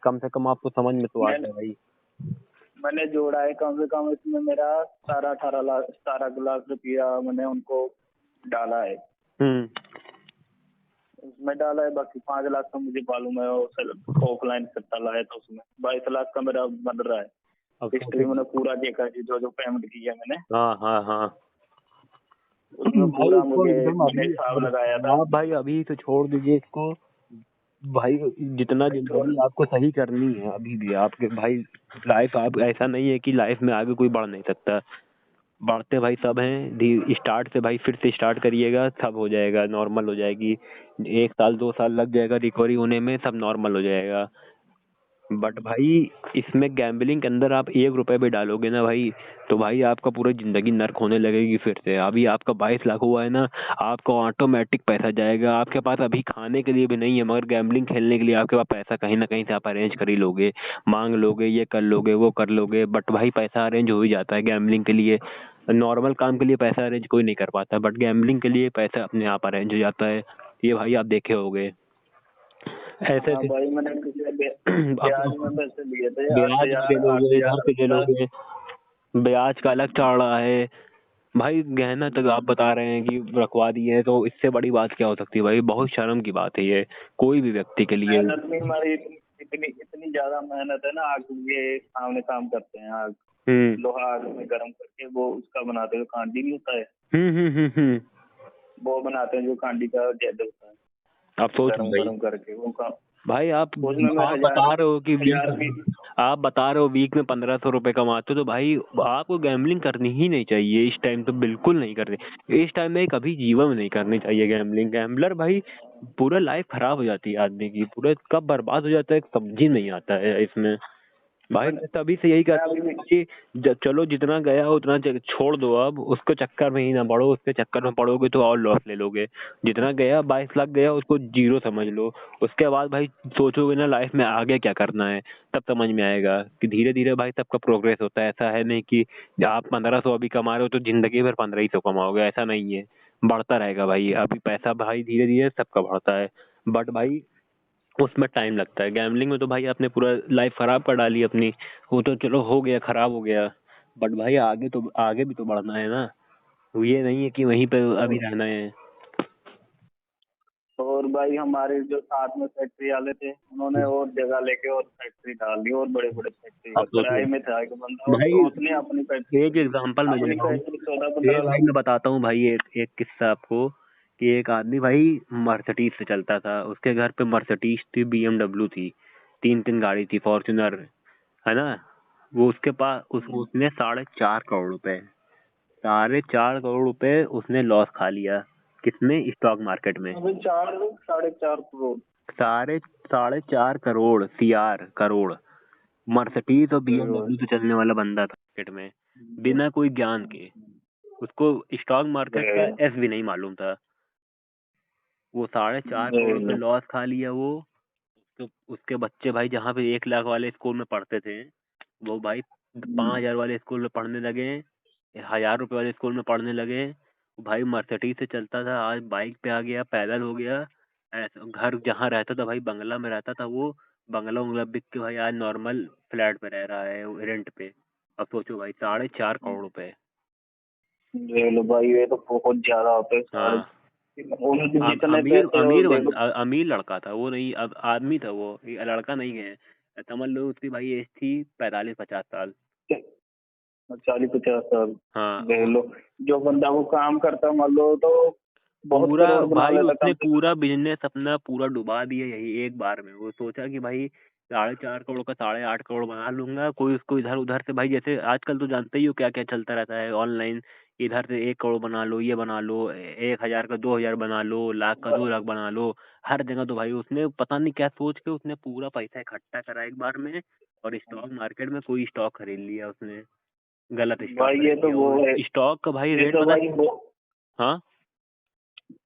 कम से कम आपको समझ में तो आ मैंने गया भाई। मैंने जोड़ा है कम से कम, इसमें मेरा 17-18 लाख रुपया मैंने उनको डाला है। उसमें डाला है, बाकी 5 लाख का मुझे मालूम है, ऑफलाइन सट्टा लाया था, उसमें 22 लाख का मेरा बन रहा है। अब हिस्ट्री मैंने पूरा देखा है, जो जो पेमेंट किया मैंने हाँ हाँ हाँ उसमें भाई पूरा इसको मुझे एकदम मैंने अभी हिसाब लगाया था। आप भाई अभी तो छोड़ दीजिए इसको भाई। जितना भाई जिंदगी आपको सही करनी है अभी भी आपके भाई, लाइफ आप ऐसा नहीं है कि लाइफ में आगे कोई बढ़ नहीं सकता। बढ़ते भाई सब हैं, स्टार्ट से भाई फिर से स्टार्ट करिएगा, सब हो जाएगा, नॉर्मल हो जाएगी। 1 साल 2 साल लग जाएगा रिकवरी होने में, सब नॉर्मल हो जाएगा। बट भाई इसमें गैम्बलिंग के अंदर आप 1 रुपए भी डालोगे ना भाई, तो भाई आपका पूरा जिंदगी नर्क होने लगेगी फिर से। अभी आपका 22 लाख हुआ है ना, आपका ऑटोमेटिक पैसा जाएगा। आपके पास अभी खाने के लिए भी नहीं है, मगर गैम्बलिंग खेलने के लिए आपके पास पैसा कहीं ना कहीं से आप अरेंज कर ही लोगे, मांग लोगे, ये कर लोगे वो कर लोगे, बट भाई पैसा अरेंज हो ही जाता है गैम्बलिंग के लिए। नॉर्मल काम के लिए पैसा अरेंज कोई नहीं कर पाता, बट गैम्बलिंग के लिए पैसा अपने आप अरेंज हो जाता है। ये भाई आप देखे होगे। ऐसे हाँ थे। भाई, मैंने किसी अब ब्याज में पैसे लिए थे, ब्याज 8,000 पे लोगे, इधर 8,000 पे प्लस। लोगे, ब्याज का अलग चढ़ रहा है भाई। गहना तक आप बता रहे हैं कि रखवा दिए हैं, तो इससे बड़ी बात क्या हो सकती है भाई? बहुत शर्म की बात है ये कोई भी व्यक्ति के लिए। मेहनत नहीं हमारी, इतनी इतनी ज्यादा मेहनत है ना। आग ये सामने काम करते हैं, आग हम्म लोहा आग में गर्म करके वो उसका बनाते हैं, कांडी नहीं होता है, हम्म। वो बनाते हैं जो कांडी का जेड होता है, आप सोचो गरम भाई, गरम करके वो भाई आप उसमें मैं बता रहे हो कि हजार भी। आप बता रहे हो वीक में 1500 रुपए कमाते हो, तो भाई आपको गैम्बलिंग करनी ही नहीं चाहिए इस टाइम, तो बिल्कुल नहीं करनी इस टाइम में, कभी जीवन में नहीं करनी चाहिए गैम्बलिंग। गैम्बलर भाई पूरा लाइफ खराब हो जाती है आदमी की, पूरा कब बर्बाद हो जाता है समझ ही नहीं आता है इसमें। भाई मैं तभी से यही कहता हूँ कि चलो जितना गया उतना छोड़ दो, अब उसके चक्कर में ही ना पड़ो, उसके चक्कर में पड़ोगे तो और लॉस ले लोगे। जितना गया 22 लाख गया, उसको जीरो समझ लो। उसके बाद भाई सोचोगे ना लाइफ में आगे क्या करना है, तब समझ में आएगा कि धीरे धीरे भाई सबका प्रोग्रेस होता है। ऐसा है नहीं कि आप 1500 अभी कमा रहे हो तो जिंदगी भर 1500 कमाओगे, ऐसा नहीं है। बढ़ता रहेगा भाई, अभी पैसा भाई धीरे धीरे सबका बढ़ता है, बट भाई उसमें टाइम लगता है। गैम्बलिंग में तो भाई आपने पूरा लाइफ खराब कर डाली अपनी, वो तो चलो हो गया, खराब हो गया, बट भाई आगे भी तो बढ़ना है ना। ये नहीं है कि वहीं पे अभी रहना है। और भाई हमारे जो साथ में फैक्ट्री वाले थे, उन्होंने और जगह लेके और फैक्ट्री डाल दी, और बड़े बड़े फैक्ट्री अब तो किराए में था एक बंदा, भाई उसने अपनी फैक्ट्री एक एग्जांपल मैं दे अपनी रहा हूँ, फैक्ट्री 14-15 एक भाई लाख। मैं बताता हूँ भाई, एक एक किस्सा आपको कि एक आदमी भाई मर्सिडीज से चलता था, उसके घर पे मर्सिडीज थी, BMW थी, तीन तीन गाड़ी थी, फॉर्च्यूनर, है ना। वो उसके पास उसने 4.5 करोड़ रुपए, 4.5 करोड़ रुपए उसने लॉस खा लिया। किसमें? स्टॉक मार्केट में। अभी 4-4.5 करोड़। साढ़े 4.5 करोड़, करोड़। मर्सिडीज और BMW से चलने वाला बंदा था मार्केट में, बिना कोई ज्ञान के। उसको स्टॉक मार्केट का एस भी नहीं मालूम था। वो 4.5 करोड़ रुपए लॉस खा लिया वो। तो उसके बच्चे भाई जहाँ पे 1 लाख वाले स्कूल में पढ़ते थे, वो भाई 5,000 वाले स्कूल में पढ़ने लगे, 1,000 रुपए वाले स्कूल में पढ़ने लगे। भाई मर्सिडीज से चलता था, आज बाइक पे आ गया, पैदल हो गया। ऐसा घर जहाँ रहता था भाई, बंगला में रहता था वो, बंगला उंगला बिक के भाई आज नॉर्मल फ्लैट में रह रहा है रेंट पे। अब सोचो भाई 4.5 करोड़ रुपए। ले लो भाई, ये तो बहुत ज्यादा होते हैं सारे। हाँ, उनके जितने अमीर पैसे और अमीर देखो। अमीर लड़का था वो, नहीं अब आदमी था वो, ये लड़का नहीं है। समझ लो उसकी भाई एज थी 45-50 साल। 40-50 साल। हाँ ले लो, जो बंदा वो काम करता मान लो तो बहुत पूरा करोड़ बना भाई लेता उसने कम से पूरा बिजनेस अपना पूरा डुबा दिया यही एक बार में। वो सोचा कि भाई 4.5 करोड़ का 8.5 करोड़ बना लूंगा, कोई उसको इधर उधर से भाई, जैसे आजकल तो जानते ही हो क्या क्या चलता रहता है ऑनलाइन, इधर से 1 करोड़ बना लो, ये बना लो, 1,000 का 2,000 बना लो, लाख का 2 लाख बना लो। हर जगह तो भाई उसने पता नहीं क्या सोच के उसने पूरा पैसा इकट्ठा करा एक बार में, और स्टॉक मार्केट में कोई स्टॉक खरीद लिया उसने, गलत स्टॉक भाई। ये खरीद तो लिया। वो और है, स्टॉक का भाई ये रेट तो पता, भाई वो हाँ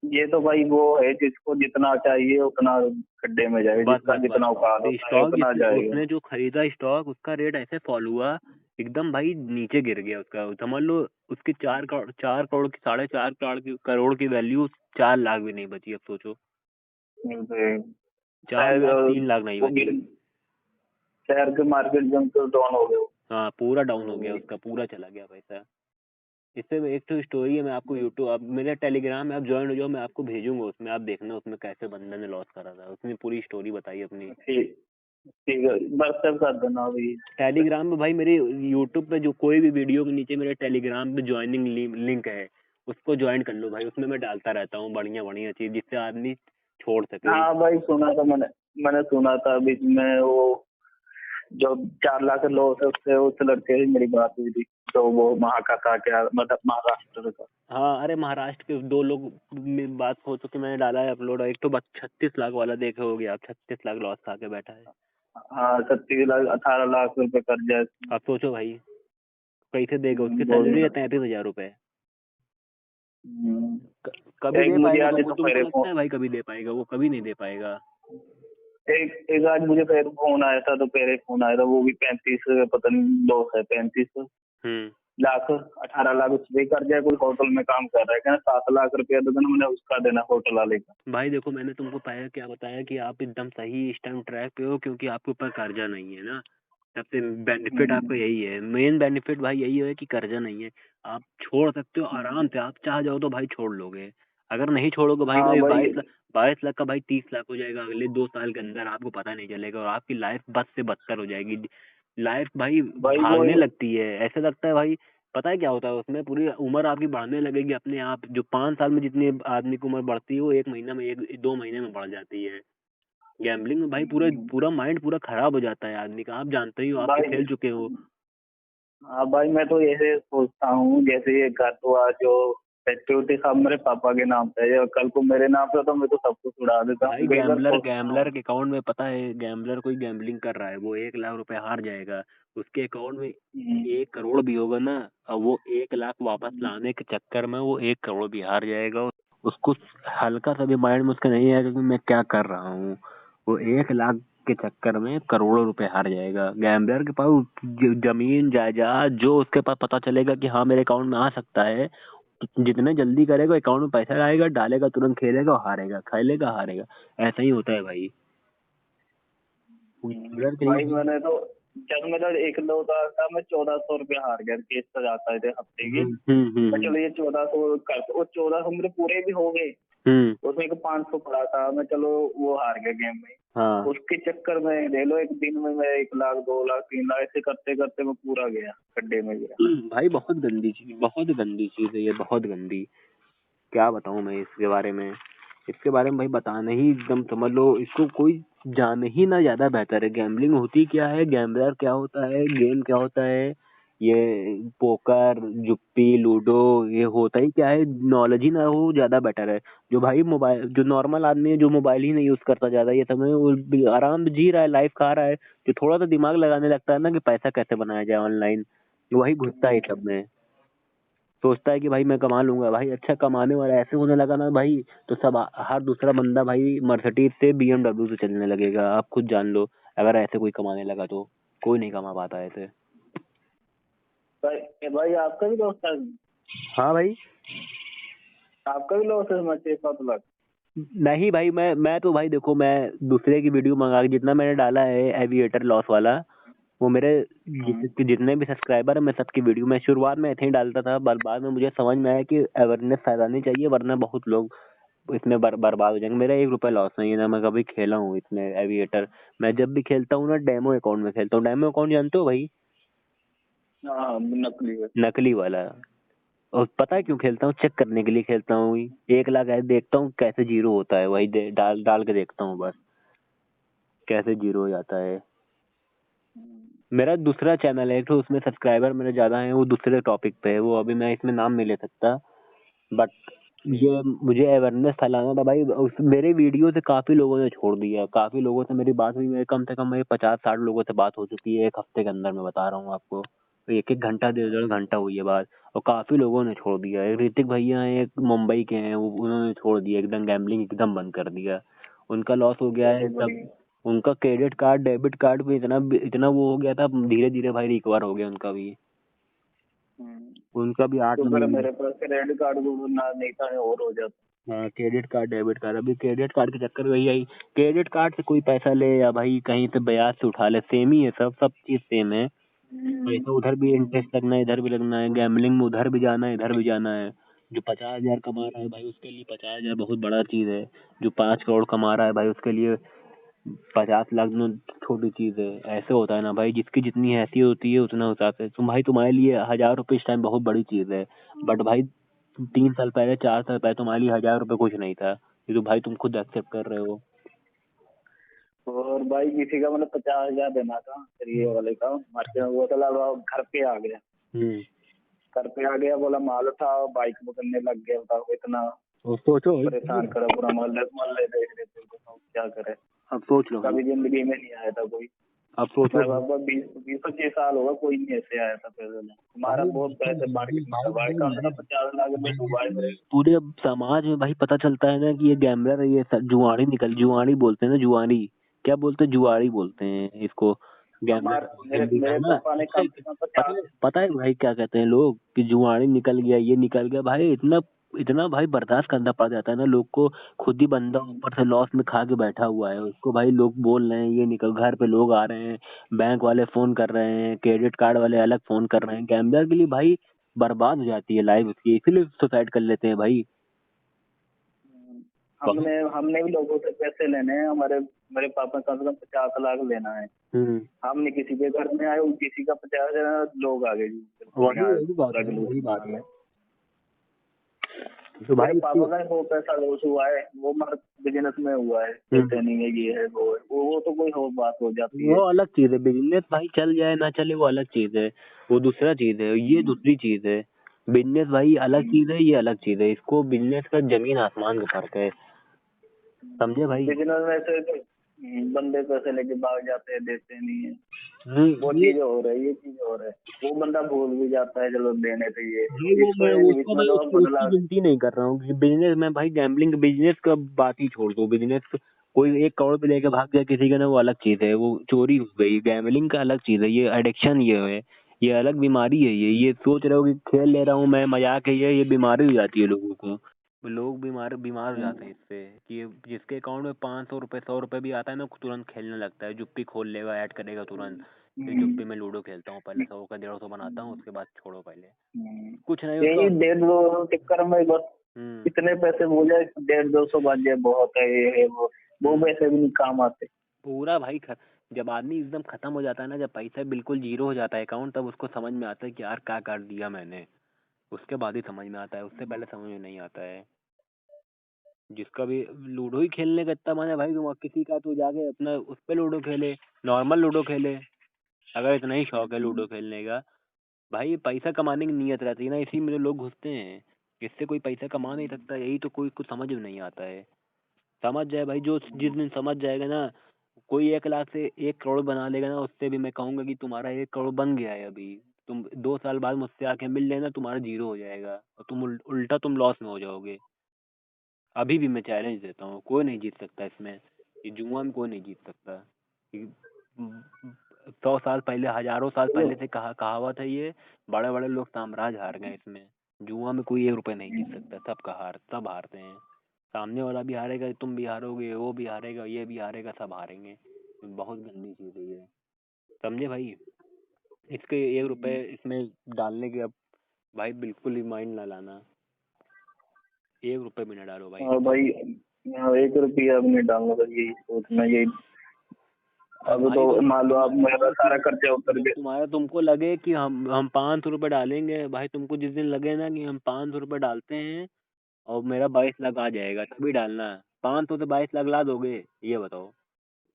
ये तो भाई वो है जिसको जितना चाहिए उतना गड्ढे में जाए, बस जिसका बस बस जितना औकात तो होता है स्टॉक उतना जाएगा। उसने जो खरीदा स्टॉक, उसका रेट ऐसे फॉल हुआ एकदम भाई नीचे गिर गया उसका। समझ लो उसकी 4 करोड़ की 4.5 करोड़ की वैल्यू 4 लाख भी नहीं बची। अब सोचो चार शायद लाख 3 लाख नहीं वो बची। शहर के मार्केट में तो डाउन हो गए। हाँ पूरा डाउन हो गया उसका, पूरा चला गया पैसा। इससे एक तो स्टोरी है, मैं आपको यूट्यूब, आप मेरे टेलीग्राम में आप ज्वाइन हो जाओ, मैं आपको भेजूंगा, उसमें आप देखना उसमें कैसे बंदे ने लॉस करा था। उसने पूरी स्टोरी बताई अपनी। ठीक ठीक है, व्हाट्सएप कर देना अभी। टेलीग्राम पे भाई मेरी यूट्यूब पे जो कोई भी वीडियो के नीचे मेरे टेलीग्राम पे ज्वाइनिंग लिंक है, उसको ज्वाइन कर लो भाई। उसमें मैं डालता रहता हूँ बढ़िया बढ़िया चीज, जिससे आदमी छोड़ सके। हाँ भाई, सुना था मैंने सुना था बीच में वो जो 4 लाख लॉस है, उससे उस लड़के से मेरी बात हुई थी, तो वो वहाँ का था क्या, मतलब महाराष्ट्र का। हाँ अरे महाराष्ट्र के 2 लोग बात हो चुकी, मैंने डाला है अपलोड। एक तो 36 लाख वाला देखे होगे आप, 36 लाख लॉस खा के बैठा है। हाँ, 37 लाख 18 लाख रुपए कर्जा है इसमें। आप सोचो भाई कैसे देगा, उसकी बोल सैलरी है 33,000 रुपए। कभी एक दे मुझे पाएगा आज तुमको? तुमको दोपहर लगता है भाई कभी दे पाएगा? वो कभी नहीं दे पाएगा। एक आज मुझे फिर फोन आया था, दोपहर फोन आया था, वो भी 35, पता नहीं लॉस है 35 हम्म लाख 18 लाख उस पे कर जाए, कोई होटल में काम कर रहा है, कहना 7 लाख रुपया तो देना, मैंने उसका देना होटल वाले का। भाई देखो, मैंने तुमको पहले क्या बताया कि आप एकदम सही इस टाइम ट्रैक पे हो, क्योंकि आपके ऊपर कर्जा नहीं है ना। सबसे बेनिफिट आपका यही है, मेन बेनिफिट भाई यही है कि कर्जा नहीं है। आप छोड़ सकते हो आराम से, आप चाह जाओ तो भाई छोड़ लोगे। अगर नहीं छोड़ोगे भाई, हाँ भाई भाई। 22 लाख का भाई 30 लाख हो जाएगा अगले 2 साल के अंदर, आपको पता नहीं चलेगा, और आपकी लाइफ बद से बदतर हो जाएगी। लाइफ भाई भाई वो भागने लगती है, ऐसे लगता है भाई। पता है क्या होता है उसमें, पूरी उम्र आपकी बढ़ने लगेगी अपने आप। जो 5 साल में जितनी आदमी की उम्र बढ़ती है, वो 1 महीना में 1-2 महीने में बढ़ जाती है। गैम्बलिंग में भाई पूरा माइंड पूरा खराब हो जाता है आदमी का। आप जानते ही हो, आप तो भाई खेल चुके हो। हाँ भाई, मैं तो ऐसे सोचता हूँ, जैसे ये घर हुआ जो एक्टिविटी सब मेरे पापा के नाम पे है, या कल को मेरे नाम पे तो मैं तो सब कुछ उड़ा देता भाई हूँ, कई बार सोचता गैम्बलर हूँ। के अकाउंट में, पता है, गैम्बलर कोई गैम्बलिंग कर रहा है, वो 1 लाख रुपए हार जाएगा, उसके अकाउंट में 1 करोड़ भी होगा ना, अब वो 1 लाख वापस लाने के चक्कर में वो 1 करोड़ भी हार जाएगा। उसको हल्का सा भी माइंड में उसका नहीं आएगा कि मैं क्या कर रहा हूँ। वो 1 लाख के चक्कर में करोड़ों रुपए हार जाएगा। गैम्बलर के पास जमीन जायदाद जो उसके पास पता चलेगा कि हाँ मेरे अकाउंट में आ सकता है, जितने जल्दी करेगा अकाउंट में पैसा आएगा, डालेगा, तुरंत खेलेगा और हारेगा, खेलेगा हारेगा। ऐसा ही होता है भाई। गैम्बलर के भाई लिए मैंने तो, जब मेरा एक लौटा था, मैं 1400 रुपया हार गया, केस सजाता थे हफ्ते की। मैं चलो ये 1400 कर, वो 1400 मेरे पूरे भी हो गए, उसमें एक 500 पड़ा था, मैं चलो वो हार गया गेम में। हाँ उसके चक्कर में ले लो, एक दिन में मैं 1 लाख 2 लाख 3 लाख ऐसे करते करते मैं पूरा गया, गड्ढे में गया। भाई बहुत गंदी चीज है ये, बहुत गंदी। क्या बताऊं मैं इसके बारे में भाई, बताना ही एकदम समझ लो, इसको कोई जाने ही ना ज्यादा बेहतर है। गैम्बलिंग होती क्या है, गैम्बलर क्या होता है, गेम क्या होता है, ये पोकर, जुप्पी, लूडो, ये होता ही क्या है, नॉलेज ही ना हो ज्यादा बेटर है। जो भाई मोबाइल, जो नॉर्मल आदमी है, जो मोबाइल ही नहीं यूज करता ज्यादा, ये समय वो आराम से जी रहा है, लाइफ खा रहा है, जो थोड़ा सा दिमाग लगाने लगता है ना कि पैसा कैसे बनाया जाए ऑनलाइन, वही घुसता है सब में। सोचता है कि भाई मैं कमा लूंगा, भाई अच्छा कमाने वाला ऐसे होने लगा ना भाई, तो सब हर दूसरा बंदा भाई मर्सिडीज से BMW से चलने लगेगा। आप खुद जान लो, अगर ऐसे कोई कमाने लगा तो कोई नहीं कमा पाता ऐसे। भाई आपका भी लॉस था? हाँ भाई। आपका भी लॉस है? मैं 6-7 लाख। नहीं भाई, मैं तो भाई देखो, मैं दूसरे की वीडियो मंगा के जितना मैंने डाला है एविएटर लॉस वाला, वो मेरे जितने भी सब्सक्राइबर है, मैं सबकी वीडियो में शुरुआत में ऐसे ही डालता था, बाद में मुझे समझ में आया कि अवेयरनेस फैलानी चाहिए, वरना बहुत लोग इसमें बर्बाद हो जाएंगे। मेरा 1 रुपया लॉस नहीं है ना, मैं कभी खेला हूँ इसमें एविएटर। मैं जब भी खेलता हूँ ना, डेमो अकाउंट में खेलता हूँ। डेमो अकाउंट जानते हो भाई? हाँ, नकली है। नकली वाला। और पता है क्यों खेलता हूँ? चेक करने के लिए खेलता हूँ। 1 लाख ऐसे देखता हूँ कैसे जीरो होता है, वही डाल डाल के देखता हूँ बस, कैसे जीरो हो जाता है। मेरा दूसरा चैनल है तो उसमें सब्सक्राइबर मेरे ज्यादा हैं, वो दूसरे टॉपिक पे है, वो अभी मैं इसमें नाम नहीं ले सकता, बट ये मुझे अवेयरनेस फैलाना था भाई। मेरे वीडियो से काफी लोगों ने छोड़ दिया, काफी लोगों से मेरी बात हुई, मेरे कम से कम मेरी 50-60 लोगों से बात हो चुकी है 1 हफ्ते के अंदर, मैं बता रहा हूँ आपको। तो 1-1 घंटा 1.5 घंटा हुई है बात, और काफी लोगों ने छोड़ दिया है। ऋतिक भैया हैं, एक मुंबई के हैं, उन्होंने छोड़ दिया एकदम, गैम्बलिंग एकदम बंद कर दिया, उनका लॉस हो गया है सब। उनका क्रेडिट कार्ड डेबिट कार्ड भी इतना इतना वो हो गया था, धीरे धीरे भाई रिकवर हो गया उनका भी। उनका भी 8 तो फिर महीने मेरे पास क्रेडिट कार्ड ना नहीं था और हो जाता। हाँ, क्रेडिट कार्ड डेबिट कार्ड, अभी क्रेडिट कार्ड के चक्कर में वही आई। क्रेडिट कार्ड से कोई पैसा ले या भाई कहीं से ब्याज से उठा ले, सेम ही है, सब चीज सेम है। पैसा उधर भी इंटरेस्ट लगना है, इधर भी लगना है, गैम्बलिंग में उधर भी जाना है, इधर भी जाना है। जो 50,000 कमा रहा है भाई, उसके लिए 50,000 बहुत बड़ा चीज है। जो 5 करोड़ कमा रहा है भाई, उसके लिए 50 लाख में छोटी चीज है। ऐसे होता है ना भाई, जिसकी जितनी हैसियत होती है उतना हिसाब से तुम्हारे लिए 1,000 रुपये इस टाइम बहुत बड़ी चीज है, बट भाई 3 साल पहले 4 साल पहले तुम्हारे लिए 1,000 रुपये कुछ नहीं था। ये तो भाई तुम खुद एक्सेप्ट कर रहे हो। और भाई किसी का मतलब 50,000 देना था, फिर ये वाले का मार्केट में वो चला, घर पे आ गया। घर पे आ गया, बोला माल उठाओ, बाइक पकड़ने लग गया। बताओ इतना और सोचो, परेशान करा पूरा मोहल्ले मोहल्ले देख रहे थे, तो क्या करे। अब सोच लो, कभी जिंदगी में नहीं आया था कोई। अब सोचो मैं बाबा 20-25 साल होगा, कोई नहीं ऐसे आया था पैसे में। हमारा बहुत पैसे मार्केट में था भाई, कम से कम 50 लाख रुपए डूबा है मेरे। पूरे समाज में भाई पता चलता है ना कि ये गैम्बलर है, ये जुआरी बोलते हैं ना, जुआरी क्या बोलते हैं, जुआरी बोलते हैं इसको। गैम्बलर मेरे हिंदी मेरे में ना। पापा ने पता कम है से कम पता 50। है पता है भाई क्या कहते हैं लोग कि जुआड़ी निकल गया, ये निकल गया भाई। इतना इतना भाई बर्दाश्त करना पड़ जाता है ना लोग को। खुद ही बंदा ऊपर से लॉस में खा के बैठा हुआ है, उसको भाई लोग बोल रहे हैं ये निकल, घर पे लोग आ रहे हैं, बैंक वाले फोन कर रहे हैं, क्रेडिट कार्ड वाले अलग फोन कर रहे हैं। गैम्बलर के लिए भाई बर्बाद हो जाती है लाइफ उसकी, इसीलिए सुसाइड कर लेते हैं भाई। हमने हमने भी लोगों से पैसे लेने हैं। हमारे मेरे पापा कम से कम 50 लाख लेना है। हमने किसी के घर में आए, किसी का 50 लोग आ गए जी। वही यहाँ वही बात है, रगलू वही बात में है। तो मेरे भाई पापा का वो पैसा लॉस हुआ है, वो मगर बिजनेस में हुआ है, पैसे नहीं है, ये है वो है, वो तो कोई और बात हो जाती है। वो अलग चीज है। बिजनेस भाई चल जाए ना चले वो अलग चीज है, वो दूसरा चीज है, ये दूसरी चीज है। बिजनेस भाई अलग चीज है, ये अलग चीज है। इसको बिजनेस का जमीन आसमान का फर्क है, समझे भाई। बिजनेस में से तो बंदे पैसे लेके भाग जाते हैं, देते नहीं है। वो ये चीज हो रही है, ये चीज हो रहा है। वो बंदा भूल भी जाता है, चलो देने चाहिए। भाई वो इसको मैं उसको इसमें भाई तो उसकी बदला। उसकी गिनती नहीं कर रहा हूँ कि बिजनेस में भाई गैम्बलिंग बिजनेस का बात ही छोड़ दो। बिजनेस कोई 1 करोड़ पे लेके भाग गया किसी का ना, वो अलग चीज है, वो चोरी हो गई। गैम्बलिंग का अलग चीज है, ये एडिक्शन ये है, ये अलग बीमारी है। ये सोच रहे हो कि खेल ले रहा हूँ मैं, मजाक है, ये बीमारी हो जाती है लोगों को। लोग बीमार बीमार हो जाते हैं इससे कि जिसके अकाउंट में 500 रुपए 100 रुपए भी आता है ना, तुरंत खेलने लगता है। जुप्पी खोल लेगा, ऐड करेगा तुरंत। ये जुप्पी में लूडो खेलता हूँ, पहले 100 का 150 बनाता हूँ, उसके बाद छोड़ो पहले कुछ नहीं यही उसका। 150 चक्कर में बस इतने पैसे हो जाए, 150-200 बन जाए, बहुत है, ये है वो पैसे भी नहीं काम आते। पूरा भाई जब आदमी एकदम खत्म हो जाता है ना, जब पैसा बिल्कुल जीरो हो जाता है अकाउंट, तब उसको समझ में आता है कि यार क्या कर दिया मैंने। उसके बाद ही समझ में आता है, उससे पहले समझ में नहीं आता है। जिसका भी लूडो ही खेलने का इतना मन है भाई, तुम किसी का तो जाके अपना उस पे लूडो खेले, नॉर्मल लूडो खेले। अगर इतना ही शौक है लूडो खेलने का, भाई पैसा कमाने की नीयत रहती है ना, इसी में तो लोग घुसते हैं। इससे कोई पैसा कमा नहीं सकता, यही तो कोई कुछ समझ में नहीं आता है। समझ जाए भाई, जो जिस दिन समझ जाएगा ना, कोई 1 लाख से 1 करोड़ बना लेगा ना, उससे भी मैं कहूंगा कि तुम्हारा 1 करोड़ बन गया है अभी। तुम 2 साल बाद मुझसे आके मिल लेना, तुम्हारा जीरो हो जाएगा और तुम उल्टा तुम लॉस में हो जाओगे। अभी भी मैं चैलेंज देता हूँ, कोई नहीं जीत सकता इसमें। ये जुआ में कोई नहीं जीत सकता। 100 साल पहले, हजारों साल पहले से कहावत है ये। बड़े बड़े लोग साम्राज्य हार गए इसमें। जुआ में कोई 1 रुपए नहीं जीत सकता, सब हारते हैं। सामने वाला भी हारेगा, तुम भी हारोगे, वो भी हारेगा, ये भी हारेगा, सब हारेंगे। बहुत गंदी चीज है ये, समझे भाई। इसके 1 रुपए इसमें डालने के अब भाई बिल्कुल ही माइंड ना लाना। 1 रुपए भी ना डालो भाई। और भाई 1 रुपया अब नहीं डालना, तो यही सोचना, यही। अब तो मान लो आप मेरा सारा खर्चा उतर गया। तुम्हारा तुमको लगे कि हम 500 रुपए डालेंगे भाई, तुमको जिस दिन लगे ना कि हम 500 रुपए डालते हैं और मेरा 22 लाख आ जाएगा, तभी डालना। 500 से 22 लाख ला दोगे, ये बताओ।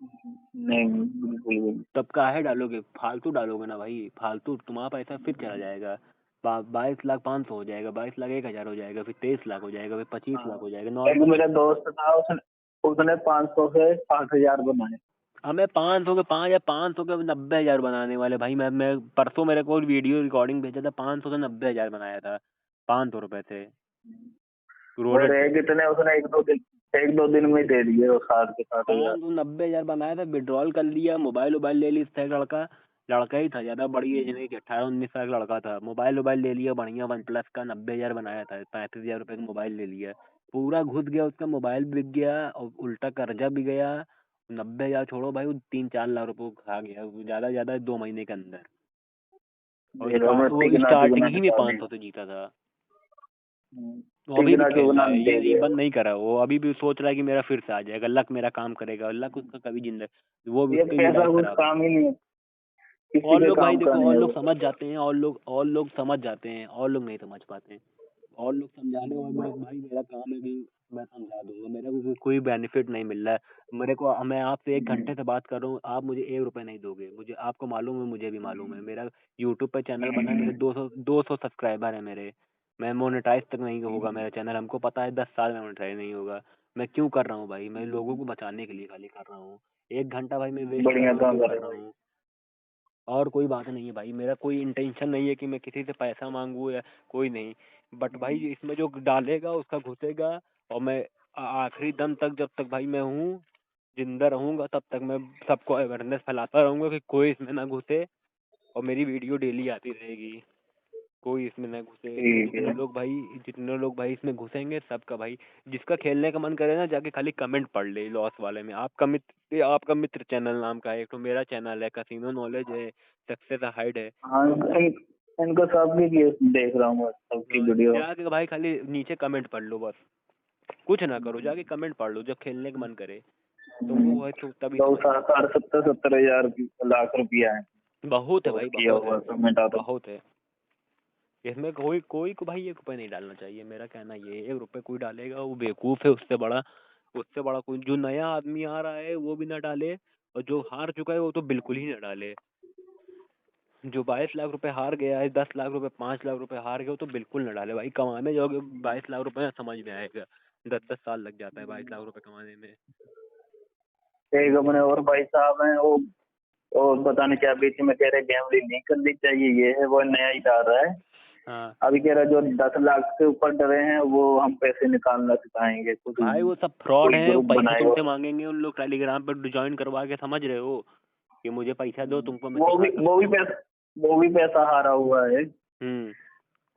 नहीं, बिल्कुल भी। तब काहे डालोगे, फालतू डालोगे ना भाई, फालतू तुम्हारा पैसा फिर चला जाएगा। 22 लाख 500 हो जाएगा, 22 लाख 1,000 हो जाएगा, फिर 23 लाख हो जाएगा, फिर 25 लाख हो जाएगा। एक नॉर्मल मेरा दोस्त था, उसने 500 से 5,000 बनाए। हमें 500 के 500 के 90,000 बनाने वाले भाई। मैं परसों मेरे को वीडियो रिकॉर्डिंग भेजा था, 500 से 90,000 बनाया था, 500 रुपए से। और कितने उसने 1-2 दिन में दे दिए, वो 60,000। 590,000 बनाया था, विड्रॉल कर लिया, मोबाइल ले लिया। लड़का लड़का ही था, ज्यादा बड़ी एज नहीं थी, 18-19 साल का लड़का था। मोबाइल ले लिया बढ़िया, वन प्लस का 90,000 बनाया था, 35,000 रुपए का मोबाइल ले लिया। पूरा घुस गया, उसका मोबाइल बिक गया और उल्टा कर्जा भी गया। 90,000 छोड़ो भाई, वो 3-4 लाख रुपए खा गया, ज्यादा ज्यादा 2 महीने के अंदर। और वो स्टार्टिंग ही में 500 से जीता था। वो अभी भी खेल रहा है, ये बंद नहीं करा। वो अभी भी सोच रहा है कि मेरा फिर से आ जाएगा, लक मेरा काम करेगा। लक उसका कभी जिंदगी, वो भी उसकी भी लाइफ खराब काम ही नहीं है, किसी और के लोग भाई काम का देखो, नहीं और है लोग वो। समझ जाते हैं, और लोग समझ जाते हैं, और लोग नहीं समझ पाते हैं। और लोग समझाने वाले भाई, मेरा काम है कि मैं समझा दूंगा, मेरा को कोई बेनिफिट नहीं मिल रहा है मेरे को। मैं आपसे 1 घंटे से बात कर रहा हूँ, आप मुझे 1 रुपए नहीं दोगे। मुझे आपको मालूम है, मुझे भी मालूम है। मेरा यूट्यूब पे चैनल बना है, मेरे 200 सब्सक्राइबर है मेरे। मैं मोनेटाइज तक नहीं होगा मेरा चैनल, हमको पता है 10 साल में मोनेटाइज नहीं होगा। मैं क्यों कर रहा हूँ भाई, मैं लोगों को बचाने के लिए खाली कर रहा हूँ। 1 घंटा भाई मैं वेस्ट कर बढ़िया रहा हूँ, काम क्यों कर कर रहे रहा हूँ। और कोई बात नहीं है भाई, मेरा कोई इंटेंशन नहीं है कि मैं किसी से पैसा मांगू या कोई नहीं। बट भाई इसमें जो डालेगा उसका घुसेगा। और मैं आखिरी दम तक, जब तक भाई मैं हूँ, जिंदा रहूंगा तब तक मैं सबको अवेयरनेस फैलाता रहूंगा कि कोई इसमें ना घुसे, और मेरी वीडियो डेली आती रहेगी, कोई इसमें ना घुसे। ठीक है। जितने लोग भाई इसमें घुसेंगे सबका भाई, जिसका खेलने का मन करे ना जाके खाली कमेंट पढ़ ले लॉस वाले में। आपका मित्र चैनल नाम का है, एक तो मेरा चैनल है, कैसीनो नॉलेज है, सक्सेस हाइड है। हाँ, इनको सब भी देख रहा हूँ, सबकी वीडियो। जाके भाई खाली नीचे कमेंट पढ़ लो, बस कुछ ना करो, जाके कमेंट पढ़ लो, जब खेलने का मन करे तुमको वही तो तभी तो 70,000 लाख रुपया है बहुत है भाई, किया हुआ पेमेंट आता। बहुत है। इसमें कोई को भाई 1 रुपये नहीं डालना चाहिए, मेरा कहना ये है। 1 रुपये कोई डालेगा वो बेवकूफ है, उससे बड़ा कोई जो नया आदमी आ रहा है वो भी ना डाले, और जो हार चुका है वो तो बिल्कुल ही ना डाले। जो 22 लाख रुपए हार गया है, 10 लाख रुपए, 5 लाख रुपए हार गया, वो तो बिल्कुल ना डाले भाई। कमाने जाओगे 22 लाख रुपए समझ में आएगा, 10 साल लग जाता है 22 लाख रुपए कमाने में। एक अपने और भाई साहब हैं, वो पता नहीं क्या बीच में कह रहे गैमलिंग नहीं करनी चाहिए, ये है वो, नया ही डाल रहा है। हाँ अभी कह रहा है जो 10 लाख से ऊपर डरे हैं वो हम पैसे निकालना सिखाएंगे कुछ। भाई वो सब फ्रॉड है, वो पैसे बनाएगा तुमसे मांगेंगे उन लोग टेलीग्राम पर ज्वाइन करवा के, समझ रहे हो कि मुझे पैसा दो तुमको मैं वो भी पैसा हारा हुआ है।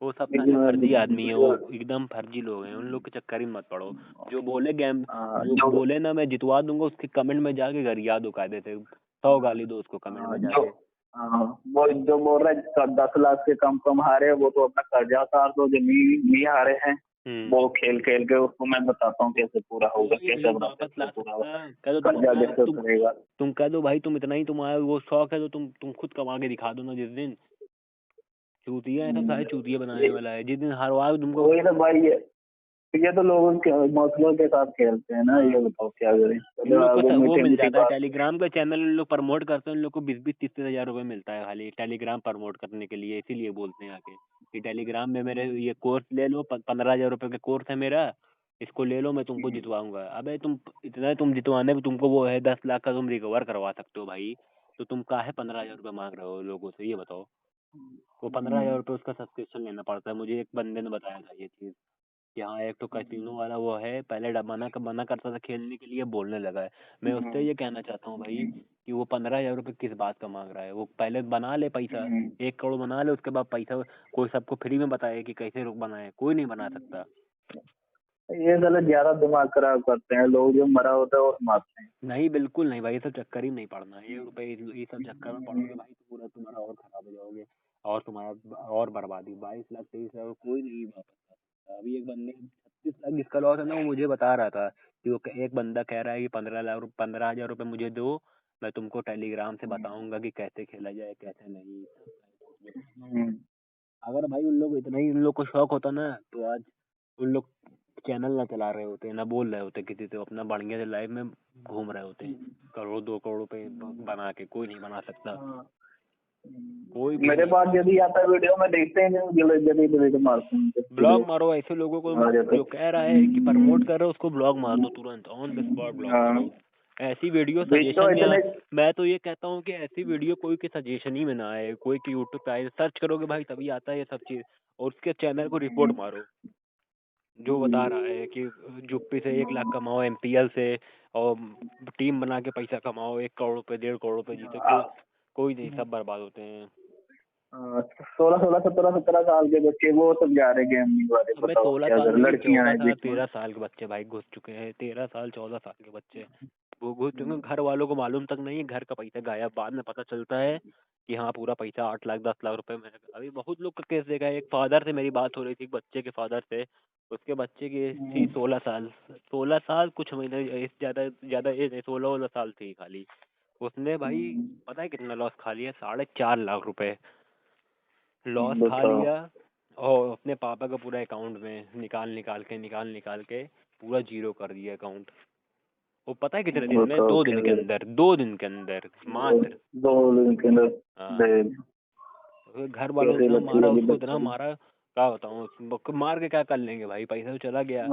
वो सब साले फर्जी आदमी है, वो एकदम फर्जी लोग हैं, उन लोग के चक्कर में मत पड़ो। जो बोले जो बोले ना मैं जितवा दूंगा, उसके कमेंट में जाके गरिया दो, कायदे से 100 गाली दो उसको कमेंट में जाके। वो जो बोल रहा है 10 लाख से कम हारे, वो तो अपना कर्जा उतार दो, जो नहीं हारे हैं वो खेल के उसको मैं बताता हूँ कैसे पूरा होगा, कैसे वापस ला पूरा होगा, सकता कर्जा कैसे उतरेगा। तुम कह दो भाई, तुम इतना ही तुम्हारा वो शौक है तो तुम खुद कमा के दिखा दो ना जिस दिन। चूतिया है, सब सारे चूतिया बनाने वाला है, जिस दिन हरवा तुमको। वही तो भाई, ये तो लोगों के मौसलों के साथ खेलते हैं ना। ये बताओ क्या करें। वो मिल जाता है टेलीग्राम का चैनल, लोग प्रमोट करते हैं, उन लोग को 20-30 हजार रुपए मिलता है खाली टेलीग्राम प्रमोट करने के लिए। इसीलिए बोलते हैं आके कि टेलीग्राम में मेरे ये कोर्स ले लो, 15,000 रुपए का कोर्स है मेरा, इसको ले लो, मैं तुमको जितवाऊंगा। अबे तुम जितवाने में तुमको वो है 10 लाख का, तुम रिकवर करवा सकते हो भाई, तो तुम काहे 15,000 रुपए मांग रहे हो लोगों से, ये बताओ। वो 15,000 रुपए उसका सब्सक्रिप्शन लेना पड़ता है, मुझे एक बंदे ने बताया था ये चीज। यहाँ एक तो कैसीनो वाला वो है, पहले मना करता था खेलने के लिए, बोलने लगा है। मैं उससे ये कहना चाहता हूँ भाई कि वो 15,000 रुपए किस बात का मांग रहा है। वो पहले बना ले पैसा, 1 करोड़ बना ले, उसके बाद पैसा कोई सबको फ्री में बताए कि कैसे लोग बनाए, कोई नहीं बना सकता। ये गलत, ज्यादा दिमाग खराब करते हैं लोग, जो मरा होता है और मारते हैं। नहीं बिल्कुल नहीं भाई, ये सब चक्कर ही नहीं पड़ना है। 1 रुपए ये सब चक्कर में पड़ोगे भाई तो पूरा तुम्हारा और खराब हो जाओगे, और तुम्हारा और बर्बादी। 22 लाख 23 लाख कोई नहीं वापस कर सकता। अभी एक बंदे 36 लाख जिसका लॉस है ना, वो मुझे बता रहा था कि वो एक बंदा कह रहा है कि 15,000 रुपए मुझे दो, मैं तुमको टेलीग्राम से बताऊंगा कि कैसे खेला जाए कैसे नहीं। अगर भाई उन लोग को शौक होता ना, तो आज उन लोग चैनल ना चला रहे होते, ना बोल रहे होते किसी से, अपना बढ़िया से लाइफ में घूम रहे होते, 1-2 करोड़ रुपए बना के। कोई नहीं बना सकता, कोई मेरे पास यदि आता वीडियो में देखते हैं जल्दी मारते हैं। ब्लॉग मारो ऐसे लोगों को जो कह रहा है कि प्रमोट कर रहे हो, उसको ब्लॉग मार दो तुरंत, ऑन द स्पॉट ब्लॉग मारो। ऐसी वीडियो सजेशन में, मैं तो ये कहता हूँ कि ऐसी वीडियो कोई के सजेशन ही में ना आए, कोई के यूट्यूब पे आए, सर्च करोगे भाई तभी आता है ये सब चीज, और उसके चैनल को रिपोर्ट मारो। जो बता रहा है कि यूपी से 1 लाख कमाओ, MPL से, और टीम बना के पैसा कमाओ, 1 करोड़ रुपए 1.5 करोड़ रुपए जीते, कोई नहीं, सब बर्बाद होते हैं। 16-17 साल के बच्चे वो सब जा रहे गेमिंग वाले, 16 साल, लड़कियां 13 साल के बच्चे भाई घुस चुके हैं, 13 साल 14 साल के बच्चे वो घुस चुके हैं। घर वालों को मालूम तक नहीं है, घर का पैसा गायब, बाद में पता चलता है कि हाँ पूरा पैसा 8 लाख 10 लाख रुपए में। अभी बहुत लोग का केस देखा है। एक फादर से मेरी बात हो रही थी, एक बच्चे के फादर से, उसके बच्चे की एज थी 16 साल कुछ महीने, ज्यादा एज 16 साल थी खाली। उसने भाई पता है कितना लॉस खा लिया, 4.5 लाख रुपए लॉस खा लिया, और अपने पापा का पूरा अकाउंट में निकाल के पूरा जीरो कर दिया अकाउंट। वो पता है कितने दिन में? 2 दिन के अंदर, 2 दिन के अंदर मात्र 2 दिन के अंदर। घर वालों ने मारा उसको, इतना मारा, क्या बताऊँ, मार के क्या कर लेंगे भाई, पैसा तो चला गया।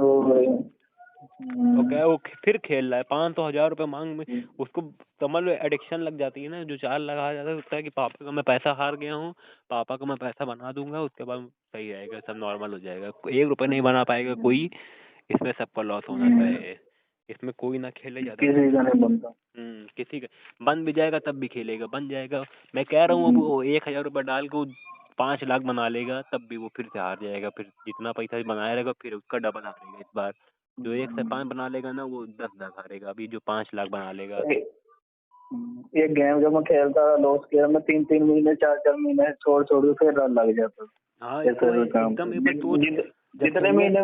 तो क्या वो फिर खेल रहा है, 500,000 रुपए मांग में, उसको समझ लो एडिक्शन लग जाती है ना, जो 4 लाख आ जाता है, लगता है कि पापा का मैं पैसा हार गया हूँ, पापा को मैं पैसा बना दूंगा, उसके बाद सही रहेगा, सब नॉर्मल हो जाएगा। 1 रुपए नहीं बना पाएगा कोई, इसमें सबका लॉस होना तय है। इसमें कोई ना खेले ज्यादा। किसी का नहीं बनता। किसी का बन भी जाएगा तब भी खेलेगा, बन जाएगा। मैं कह रहा हूँ अब वो 1,000 रुपये डाल के वो 5 लाख बना लेगा तब भी वो फिर से हार जाएगा। फिर जितना पैसा बनाया रहेगा फिर उसका डबल हारेगा इस बार। जो 1 से 5 बना लेगा ना वो 10 लाख हारेगा। अभी जो 5 लाख बना लेगा। एक गेम जब मैं खेलता था लॉस किया, मैं 3-3 महीने 4-4 महीने छोड़ के फिर रन लग जाता था। हाँ ऐसे इसको काम एकदम एक था। बार सोच, जितने महीने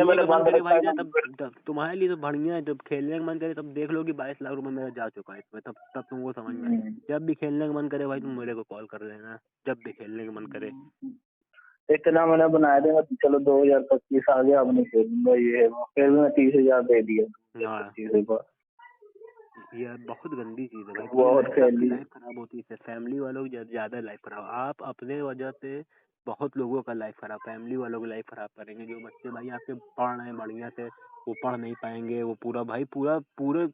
मैंने बंद रखा है ना, तब तुम्हारे लिए तो बढ़िया है। जब खेलने का मन करे तब देख लो कि 22 लाख रुपए मेरा जा चुका है इसमें, तब तुमको समझ में आए। जब भी खेलने का मन करे भाई तुम मेरे को कॉल कर लेना, जब भी खेलने का मन करे। इतना मैंने बनाया था, चलो 2025 आ गया, अब नहीं खेलूंगा ये है वो। फिर भी मैं 30,000 दे दिया। हाँ ये बहुत गंदी चीज है भाई। बहुत आपकी लाइफ खराब होती है, फैमिली वालों की ज्यादा लाइफ खराब। आप अपने वजह से बहुत लोगों का लाइफ खराब, फैमिली वालों की लाइफ खराब करेंगे। जो बच्चे भाई आपके पढ़ रहे हैं बढ़िया से, वो पढ़ नहीं पाएंगे। वो पूरा भाई पूरे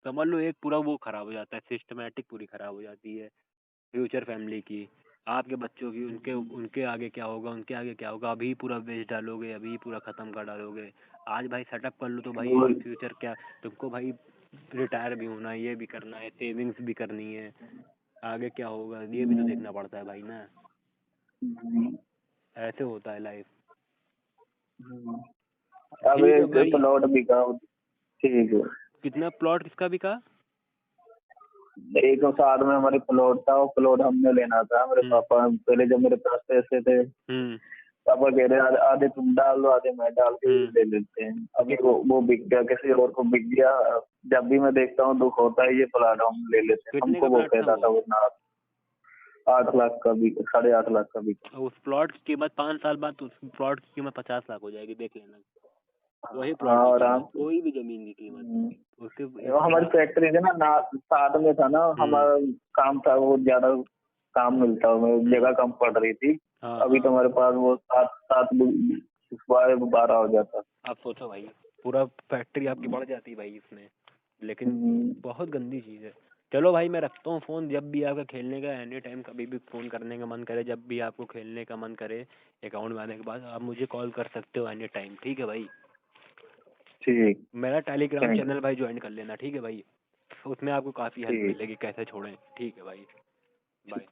समझ लो एक पूरा वो खराब हो जाता है, सिस्टमेटिक पूरी खराब हो जाती है फ्यूचर फैमिली की, आपके बच्चों की। उनके आगे क्या होगा, उनके आगे क्या होगा। अभी पूरा वेस्ट डालोगे, अभी पूरा खत्म कर डालोगे। आज भाई सेटअप कर लो तो भाई फ्यूचर क्या, तुमको भाई रिटायर भी होना है, ये भी करना है, सेविंग्स भी करनी है, आगे क्या होगा ये भी तो देखना पड़ता है भाई ना। ऐसे होता है लाइफ। अब एक प्लॉट बिका। ठीक है। कितना प्लॉट किसका बिका? एक साथ में हमारे प्लॉट था, वो प्लॉट हमने लेना था। मेरे पापा पहले जब मेरे पास पैसे थे, पापा कह रहे आधे तुम डाल दो आधे मैं डाल के ले लेते हैं। अभी वो बिक गया, किसी और को बिक गया। जब भी मैं देखता हूँ दुख होता है, ये प्लॉट हम ले लेते हैं। हमको वो कहता था वो ना 8 लाख का भी, 8.5 लाख का भी। उस प्लॉट की कीमत 5 साल बाद तो उस प्लॉट की कीमत 50 लाख हो जाएगी, देख लेना। वही प्लॉट कोई भी जमीन की कीमत उसके। हमारी फैक्ट्री थी ना साथ में था ना, हमारा काम था वो, ज्यादा काम मिलता, जगह कम पड़ रही थी। अभी तो हमारे पास वो 7-12 हो जाता। आप सोचो भाई पूरा फैक्ट्री आपकी बढ़ जाती भाई इसमें। लेकिन बहुत गंदी चीज है। चलो भाई मैं रखता हूँ फोन। जब भी आपका खेलने का एनी टाइम कभी भी फोन करने का मन करे, जब भी आपको खेलने का मन करे अकाउंट में आने के बाद आप मुझे कॉल कर सकते हो एनी टाइम। ठीक है भाई? ठीक। मेरा टेलीग्राम चैनल भाई ज्वाइन कर लेना। ठीक है भाई? उसमें आपको काफी हेल्प मिलेगी कैसे छोड़ें। ठीक है भाई, बाय।